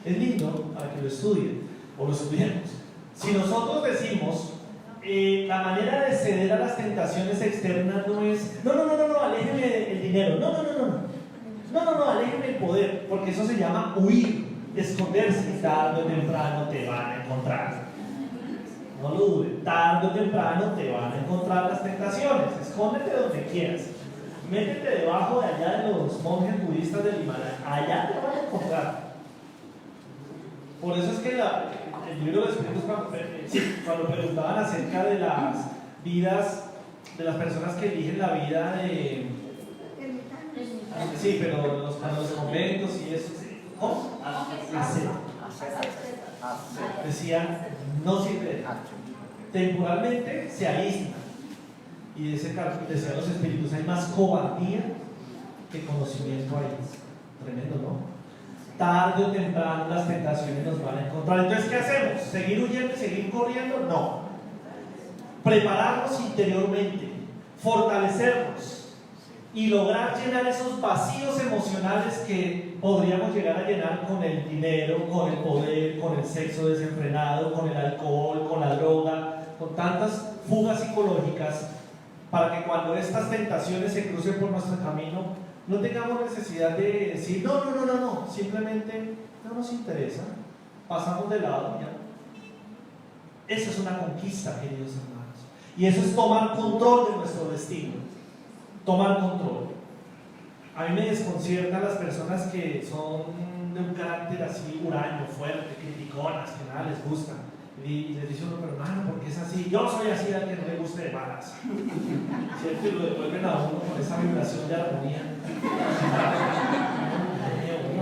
Es lindo para que lo estudien o lo estudiemos. Si nosotros decimos la manera de ceder a las tentaciones externas no es no, aléjeme el dinero, no, aléjeme el poder, porque eso se llama huir, esconderse. Tarde o temprano te van a encontrar. No lo dudes, tarde o temprano te van a encontrar las tentaciones. Escóndete donde quieras. Métete debajo de allá de los monjes budistas del Himalaya. Allá te van a encontrar. Por eso es que el libro de los Espíritus, cuando preguntaban acerca de las vidas, de las personas que eligen la vida de... Sí, pero para los conventos y eso. ¿Cómo? Decían, no sirve. Temporalmente se aíslan. Y decían los espíritus, hay más cobardía que conocimiento ahí. Tremendo, ¿no? Tarde o temprano las tentaciones nos van a encontrar. Entonces, ¿qué hacemos? ¿Seguir huyendo y seguir corriendo? No. Prepararnos interiormente, fortalecernos y lograr llenar esos vacíos emocionales que podríamos llegar a llenar con el dinero, con el poder, con el sexo desenfrenado, con el alcohol, con la droga, con tantas fugas psicológicas, para que cuando estas tentaciones se crucen por nuestro camino no tengamos necesidad de decir no, simplemente no nos interesa, pasamos de lado ya. Eso es una conquista, queridos hermanos, y eso es tomar control de nuestro destino, tomar control. A mí me desconciertan las personas que son de un carácter así huraño, fuerte, criticonas, que nada les gusta. Y les dice uno, pero hermano, ¿por qué es así? Yo soy así al que no le guste de malas. ¿Cierto? Y lo devuelven a uno con esa vibración de armonía.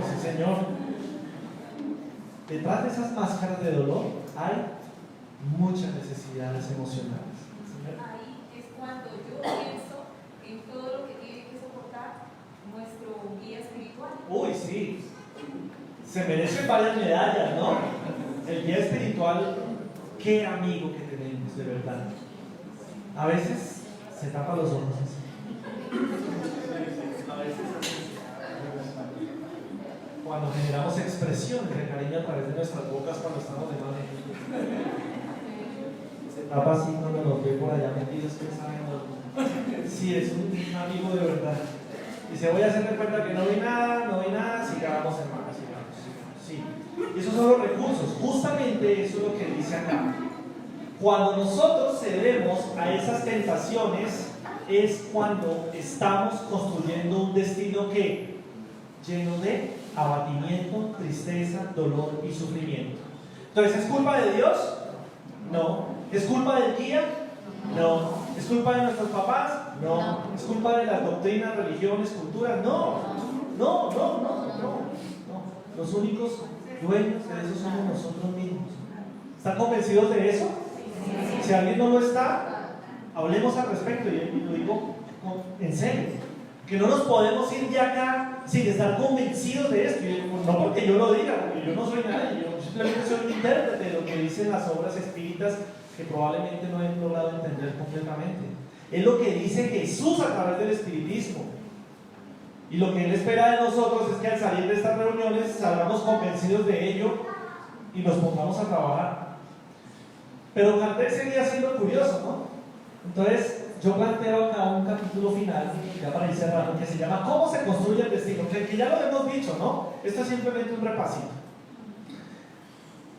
Sí, Señor. Detrás de esas máscaras de dolor hay muchas necesidades emocionales. Ahí es cuando yo pienso en todo lo que tiene que soportar nuestro guía espiritual. Uy, sí. Se merecen varias medallas, ¿no? El guía espiritual, qué amigo que tenemos, de verdad. A veces se tapa los ojos así. A veces cuando generamos expresiones de cariño a través de nuestras bocas cuando estamos de manejo. Se tapa así cuando nos ve por allá metidos, que saben dónde. Sí, es un amigo de verdad. Dice, voy a hacerme cuenta que no vi nada, sigamos hermanos, sigamos. Sí. Y esos son los recursos, justamente eso es lo que dice acá. Cuando nosotros cedemos a esas tentaciones es cuando estamos construyendo un destino que lleno de abatimiento, tristeza, dolor y sufrimiento. Entonces, ¿es culpa de Dios? No. ¿Es culpa del guía? No. ¿Es culpa de nuestros papás? No. ¿Es culpa de las doctrinas, religiones, culturas? No. Los únicos dueños de eso somos nosotros mismos. ¿Están convencidos de eso? Si alguien no lo está, hablemos al respecto, y lo digo en serio. Que no nos podemos ir de acá sin estar convencidos de esto. No porque yo lo diga, porque yo no soy nadie, yo simplemente soy un intérprete de lo que dicen las obras espíritas que probablemente no he logrado entender completamente. Es lo que dice Jesús a través del espiritismo. Y lo que Él espera de nosotros es que al salir de estas reuniones salgamos convencidos de ello y nos pongamos a trabajar. Pero Kardec seguía siendo curioso, ¿no? Entonces, yo planteo acá un capítulo final, ya para ir cerrando, que se llama ¿Cómo se construye el destino? Que ya lo hemos dicho, ¿no? Esto es simplemente un repasito.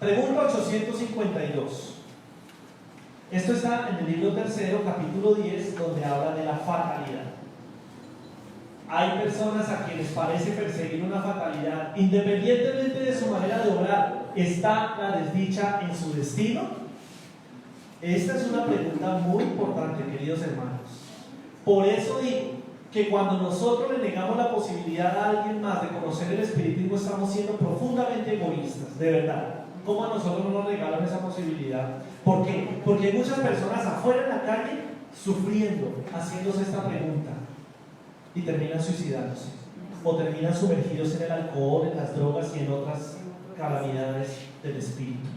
Pregunta 852. Esto está en el libro tercero, capítulo 10, donde habla de la fatalidad. Hay personas a quienes parece perseguir una fatalidad, independientemente de su manera de obrar. ¿Está la desdicha en su destino? Esta es una pregunta muy importante, queridos hermanos. Por eso digo que cuando nosotros le negamos la posibilidad a alguien más de conocer el espiritismo, estamos siendo profundamente egoístas, de verdad. ¿Cómo a nosotros no nos regalan esa posibilidad? ¿Por qué? Porque hay muchas personas afuera en la calle sufriendo, haciéndose esta pregunta y terminan suicidándose o terminan sumergidos en el alcohol, en las drogas y en otras calamidades del espíritu.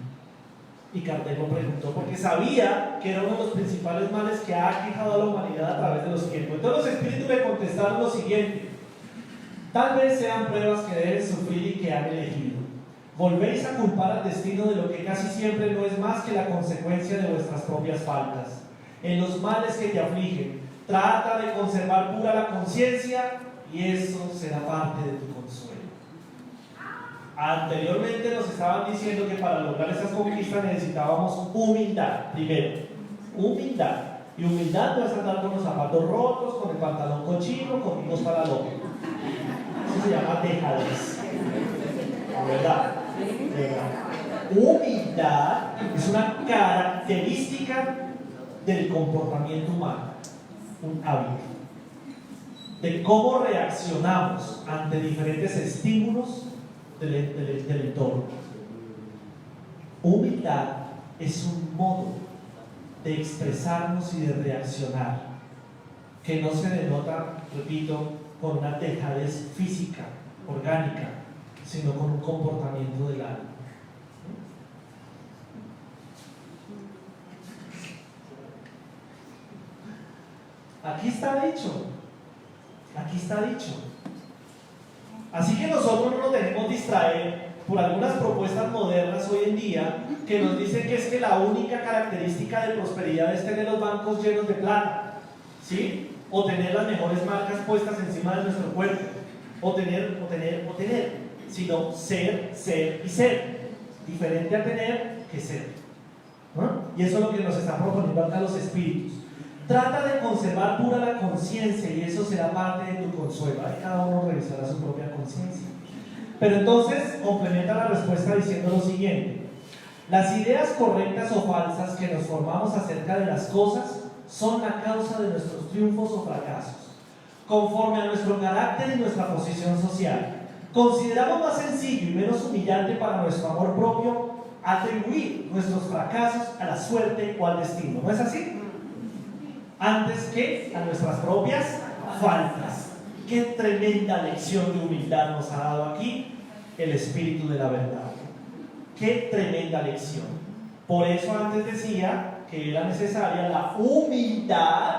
Y Cardenio preguntó, porque sabía que era uno de los principales males que ha aquejado a la humanidad a través de los tiempos. Entonces los espíritus le contestaron lo siguiente: tal vez sean pruebas que deben sufrir y que han elegido. Volvéis a culpar al destino de lo que casi siempre no es más que la consecuencia de vuestras propias faltas. En los males que te afligen, trata de conservar pura la conciencia y eso será parte de tu consuelo. Anteriormente nos estaban diciendo que para lograr esas conquistas necesitábamos humildad, primero, humildad. Y humildad no es andar con los zapatos rotos, con el pantalón cochino, con unos para loco. Eso se llama dejadez. ¿Verdad? Humildad es una característica del comportamiento humano, un hábito, de cómo reaccionamos ante diferentes estímulos del entorno. Humildad es un modo de expresarnos y de reaccionar que no se denota, repito, con una dejadez física, orgánica, sino con un comportamiento del alma. Aquí está dicho. Aquí está dicho. Así que nosotros no nos dejemos distraer por algunas propuestas modernas hoy en día que nos dicen que es que la única característica de prosperidad es tener los bancos llenos de plata, ¿sí? O tener las mejores marcas puestas encima de nuestro cuerpo, o tener, sino ser y ser. Diferente a tener que ser, ¿no? Y eso es lo que nos están proponiendo acá los espíritus. Trata de conservar pura la conciencia y eso será parte de tu consuelo. Ahí cada uno revisará su propia conciencia. Pero entonces complementa la respuesta diciendo lo siguiente: las ideas correctas o falsas que nos formamos acerca de las cosas son la causa de nuestros triunfos o fracasos. Conforme a nuestro carácter y nuestra posición social, consideramos más sencillo y menos humillante para nuestro amor propio atribuir nuestros fracasos a la suerte o al destino. ¿No es así? Antes que a nuestras propias faltas. Qué tremenda lección de humildad nos ha dado aquí el Espíritu de la verdad. Qué tremenda lección. Por eso antes decía que era necesaria la humildad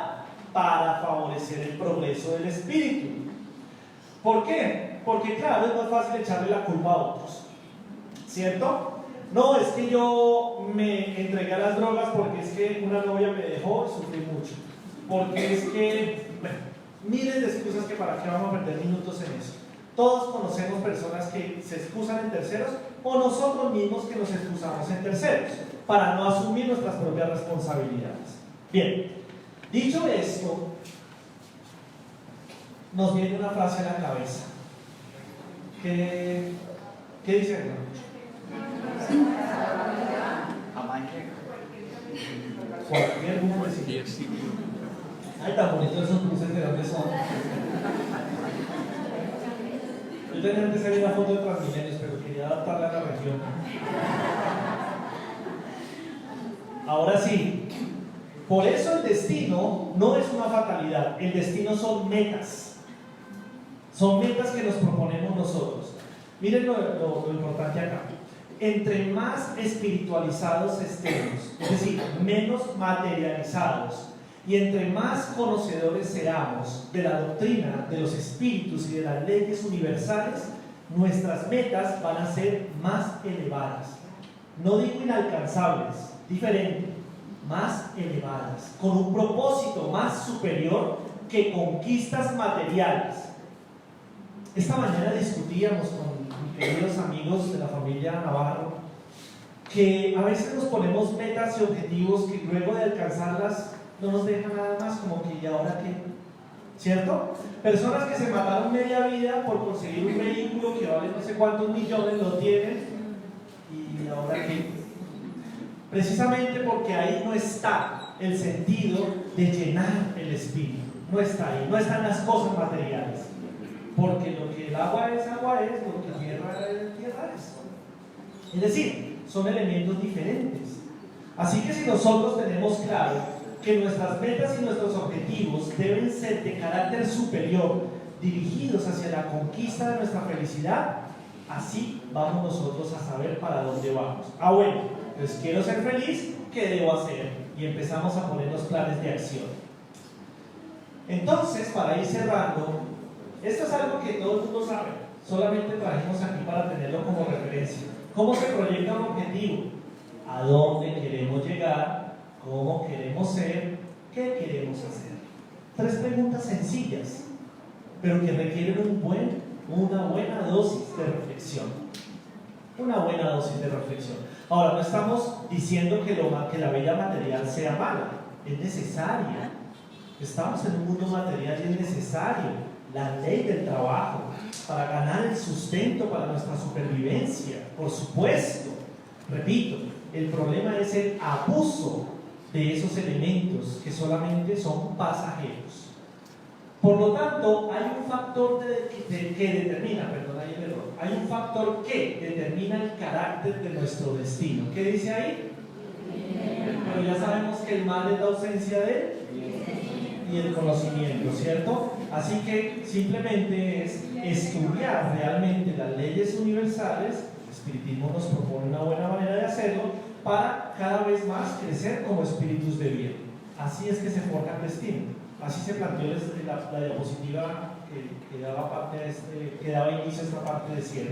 para favorecer el progreso del Espíritu. ¿Por qué? Porque claro, es más fácil echarle la culpa a otros, ¿cierto? No, es que yo me entregué a las drogas porque es que una novia me dejó y sufrí mucho. Porque es que, bueno, miles de excusas que para qué vamos a perder minutos en eso. Todos conocemos personas que se excusan en terceros o nosotros mismos que nos excusamos en terceros para no asumir nuestras propias responsabilidades. Bien, dicho esto, nos viene una frase a la cabeza. ¿Qué dice, hermano? Cualquier buque. Ay, tan bonitos esos cruces, ¿de dónde son? Yo tenía antes ahí una foto de Transmilenios, pero quería adaptarla a la región. Ahora sí, por eso el destino no es una fatalidad, el destino son metas. Son metas que nos proponemos nosotros. Miren lo importante acá. Entre más espiritualizados estemos, es decir, menos materializados, y entre más conocedores seamos de la doctrina, de los espíritus y de las leyes universales, nuestras metas van a ser más elevadas. No digo inalcanzables, diferente, más elevadas, con un propósito más superior que conquistas materiales. Esta mañana discutíamos con mis queridos amigos de la familia Navarro que a veces nos ponemos metas y objetivos que luego de alcanzarlas no nos dejan nada más, como que ¿y ahora qué? ¿Cierto? Personas que se mataron media vida por conseguir un vehículo que vale no sé cuántos millones, lo tienen, ¿y ahora qué? Precisamente porque ahí no está el sentido de llenar el espíritu, no está ahí, no están las cosas materiales, porque lo que el agua es, lo que tierra es. Es decir, son elementos diferentes. Así que si nosotros tenemos claro que nuestras metas y nuestros objetivos deben ser de carácter superior, dirigidos hacia la conquista de nuestra felicidad, así vamos nosotros a saber para dónde vamos. Bueno, Entonces, quiero ser feliz, ¿qué debo hacer? Y empezamos a poner los planes de acción. Entonces, para ir cerrando, esto es algo que todo el mundo sabe, solamente trajimos aquí para tenerlo como referencia. ¿Cómo se proyecta un objetivo? ¿A dónde queremos llegar? ¿Cómo queremos ser? ¿Qué queremos hacer? 3 preguntas sencillas, pero que requieren una buena dosis de reflexión. Una buena dosis de reflexión. Ahora, no estamos diciendo que la vida material sea mala, es necesaria. Estamos en un mundo material y es necesario la ley del trabajo para ganar el sustento para nuestra supervivencia, por supuesto. Repito, el problema es el abuso de esos elementos que solamente son pasajeros. Por lo tanto, hay un factor hay un factor que determina el carácter de nuestro destino. ¿Qué dice ahí? Pero ya sabemos que el mal es la ausencia de y el conocimiento, ¿cierto? Así que simplemente es estudiar realmente las leyes universales. El espiritismo nos propone una buena manera de hacerlo para cada vez más crecer como espíritus de bien. Así es que se forja el destino. Así se planteó la diapositiva que daba inicio a esta parte de cielo.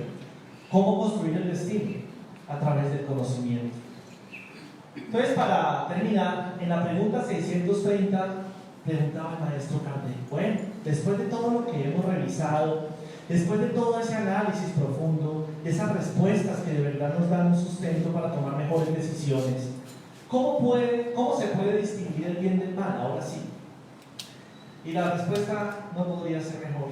¿Cómo construir el destino? A través del conocimiento. Entonces, para terminar, en la pregunta 630 preguntaba el maestro Kardec: bueno, después de todo lo que hemos revisado, después de todo ese análisis profundo, esas respuestas que de verdad nos dan un sustento para tomar mejores decisiones, ¿cómo se puede distinguir el bien del mal? Ahora sí. Y la respuesta no podría ser mejor.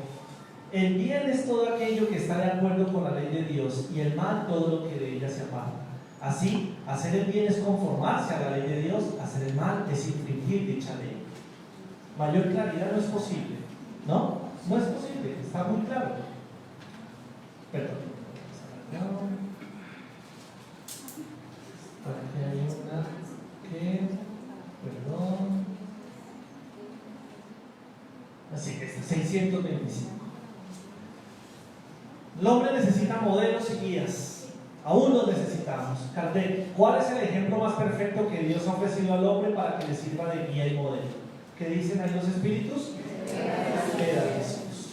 El bien es todo aquello que está de acuerdo con la ley de Dios, y el mal todo lo que de ella se aparta. Así, hacer el bien es conformarse a la ley de Dios, hacer el mal es infringir dicha ley. Mayor claridad no es posible, ¿no? No es posible, está muy claro. Perdón. Por aquí hay una que... Perdón. Así que 625. El hombre necesita modelos y guías. Aún los necesitamos. Kardec, ¿cuál es el ejemplo más perfecto que Dios ha ofrecido al hombre para que le sirva de guía y modelo? ¿Qué dicen ahí los espíritus? Era Jesús.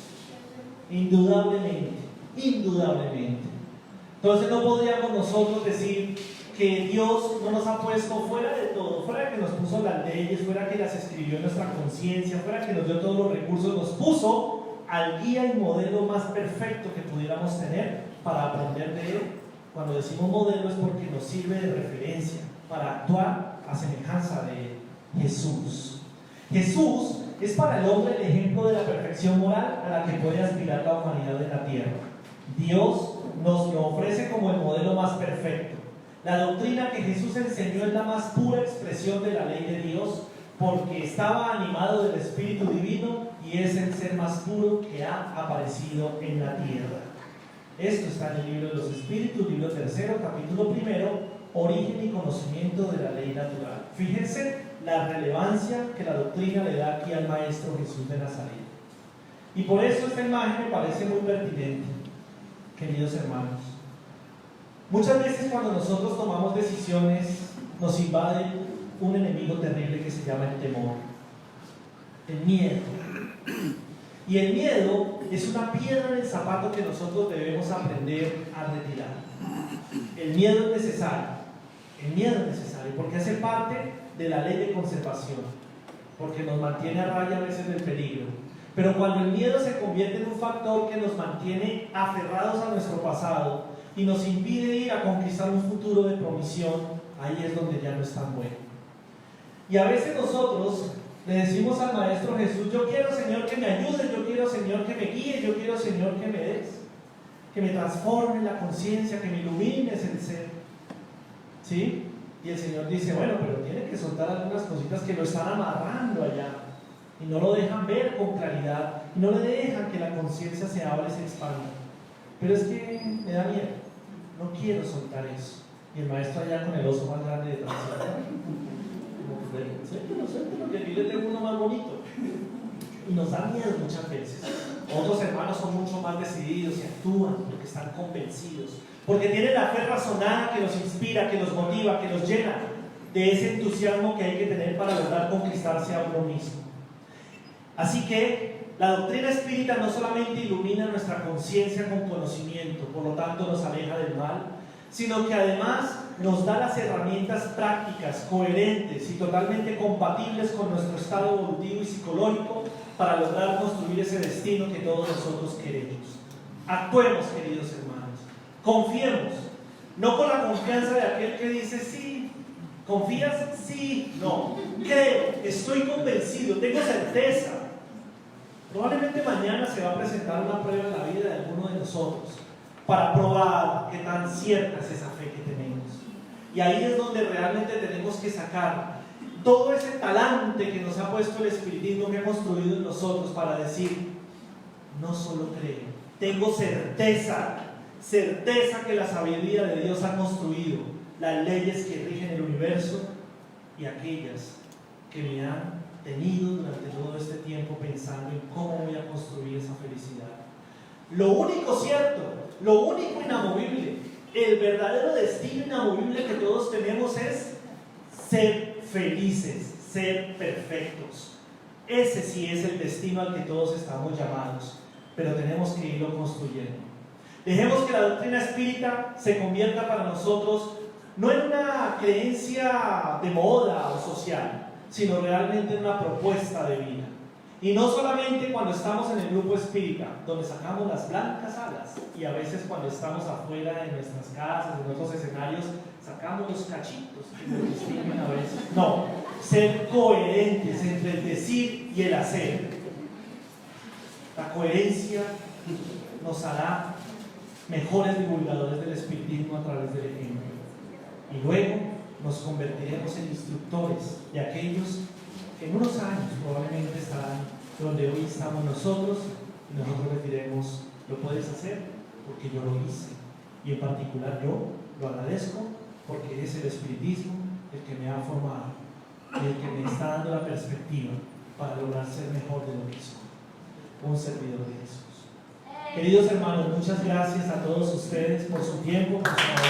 Indudablemente. Entonces no podríamos nosotros decir que Dios no nos ha puesto fuera de todo, fuera que nos puso las leyes, fuera que las escribió en nuestra conciencia, fuera que nos dio todos los recursos, nos puso al guía y modelo más perfecto que pudiéramos tener para aprender de él. Cuando decimos modelo es porque nos sirve de referencia para actuar a semejanza de Jesús. Jesús es para el hombre el ejemplo de la perfección moral a la que puede aspirar la humanidad de la tierra. Dios nos lo ofrece como el modelo más perfecto. La doctrina que Jesús enseñó es la más pura expresión de la ley de Dios, porque estaba animado del Espíritu Divino y es el ser más puro que ha aparecido en la tierra. Esto está en el libro de los Espíritus, libro 3, capítulo 1, origen y conocimiento de la ley natural. Fíjense la relevancia que la doctrina le da aquí al Maestro Jesús de Nazaret. Y por eso esta imagen me parece muy pertinente, queridos hermanos. Muchas veces cuando nosotros tomamos decisiones nos invade un enemigo terrible que se llama el temor, el miedo. Y el miedo es una piedra en el zapato que nosotros debemos aprender a retirar. El miedo es necesario porque hace parte de la ley de conservación, porque nos mantiene a raya a veces del peligro. Pero cuando el miedo se convierte en un factor que nos mantiene aferrados a nuestro pasado y nos impide ir a conquistar un futuro de promisión, ahí es donde ya no es tan bueno. Y a veces nosotros le decimos al Maestro Jesús: yo quiero, Señor, que me ayudes, yo quiero, Señor, que me guíes, yo quiero, Señor, que me des, que me transforme la conciencia, que me ilumines el ser. ¿Sí? Y el Señor dice: bueno, pero tiene que soltar algunas cositas que lo están amarrando allá y no lo dejan ver con claridad, y no le dejan que la conciencia se abra y se expanda. Pero es que me da miedo, no quiero soltar eso. Y el maestro allá con el oso más grande detrás, suéltelo, que aquí le tengo uno más bonito. Y nos da miedo muchas veces. Otros hermanos hermanos son mucho más decididos y actúan porque están convencidos, porque tienen la fe razonada que los inspira, que los motiva, que los llena de ese entusiasmo que hay que tener para lograr conquistarse a uno mismo. Así que la doctrina espírita no solamente ilumina nuestra conciencia con conocimiento, por lo tanto nos aleja del mal, sino que además nos da las herramientas prácticas, coherentes y totalmente compatibles con nuestro estado evolutivo y psicológico para lograr construir ese destino que todos nosotros queremos. Actuemos, queridos hermanos, confiemos, no con la confianza de aquel que dice sí. ¿Confías? Sí, no. Creo, estoy convencido, tengo certeza. Probablemente mañana se va a presentar una prueba en la vida de alguno de nosotros para probar qué tan cierta es esa fe que tenemos. Y ahí es donde realmente tenemos que sacar todo ese talante que nos ha puesto el espiritismo que ha construido en nosotros para decir, no solo creo, tengo certeza que la sabiduría de Dios ha construido las leyes que rigen el universo y aquellas que me han tenido durante todo este tiempo pensando en cómo voy a construir esa felicidad. Lo único cierto, lo único inamovible, el verdadero destino inamovible que todos tenemos es ser felices, ser perfectos. Ese sí es el destino al que todos estamos llamados, pero tenemos que irlo construyendo. Dejemos que la doctrina espírita se convierta para nosotros no en una creencia de moda o social, sino realmente en una propuesta de vida. Y no solamente cuando estamos en el grupo espírita, donde sacamos las blancas alas, y a veces cuando estamos afuera en nuestras casas, en otros escenarios, sacamos los cachitos que nos distinguen a veces. No, ser coherentes entre el decir y el hacer. La coherencia nos hará mejores divulgadores del espiritismo a través del ejemplo. Y luego nos convertiremos en instructores de aquellos que en unos años probablemente estarán donde hoy estamos nosotros, y nosotros les diremos, lo puedes hacer porque yo lo hice, y en particular yo lo agradezco porque es el espiritismo el que me ha formado y el que me está dando la perspectiva para lograr ser mejor de lo que soy, un servidor de Jesús. Queridos hermanos, muchas gracias a todos ustedes por su tiempo, por su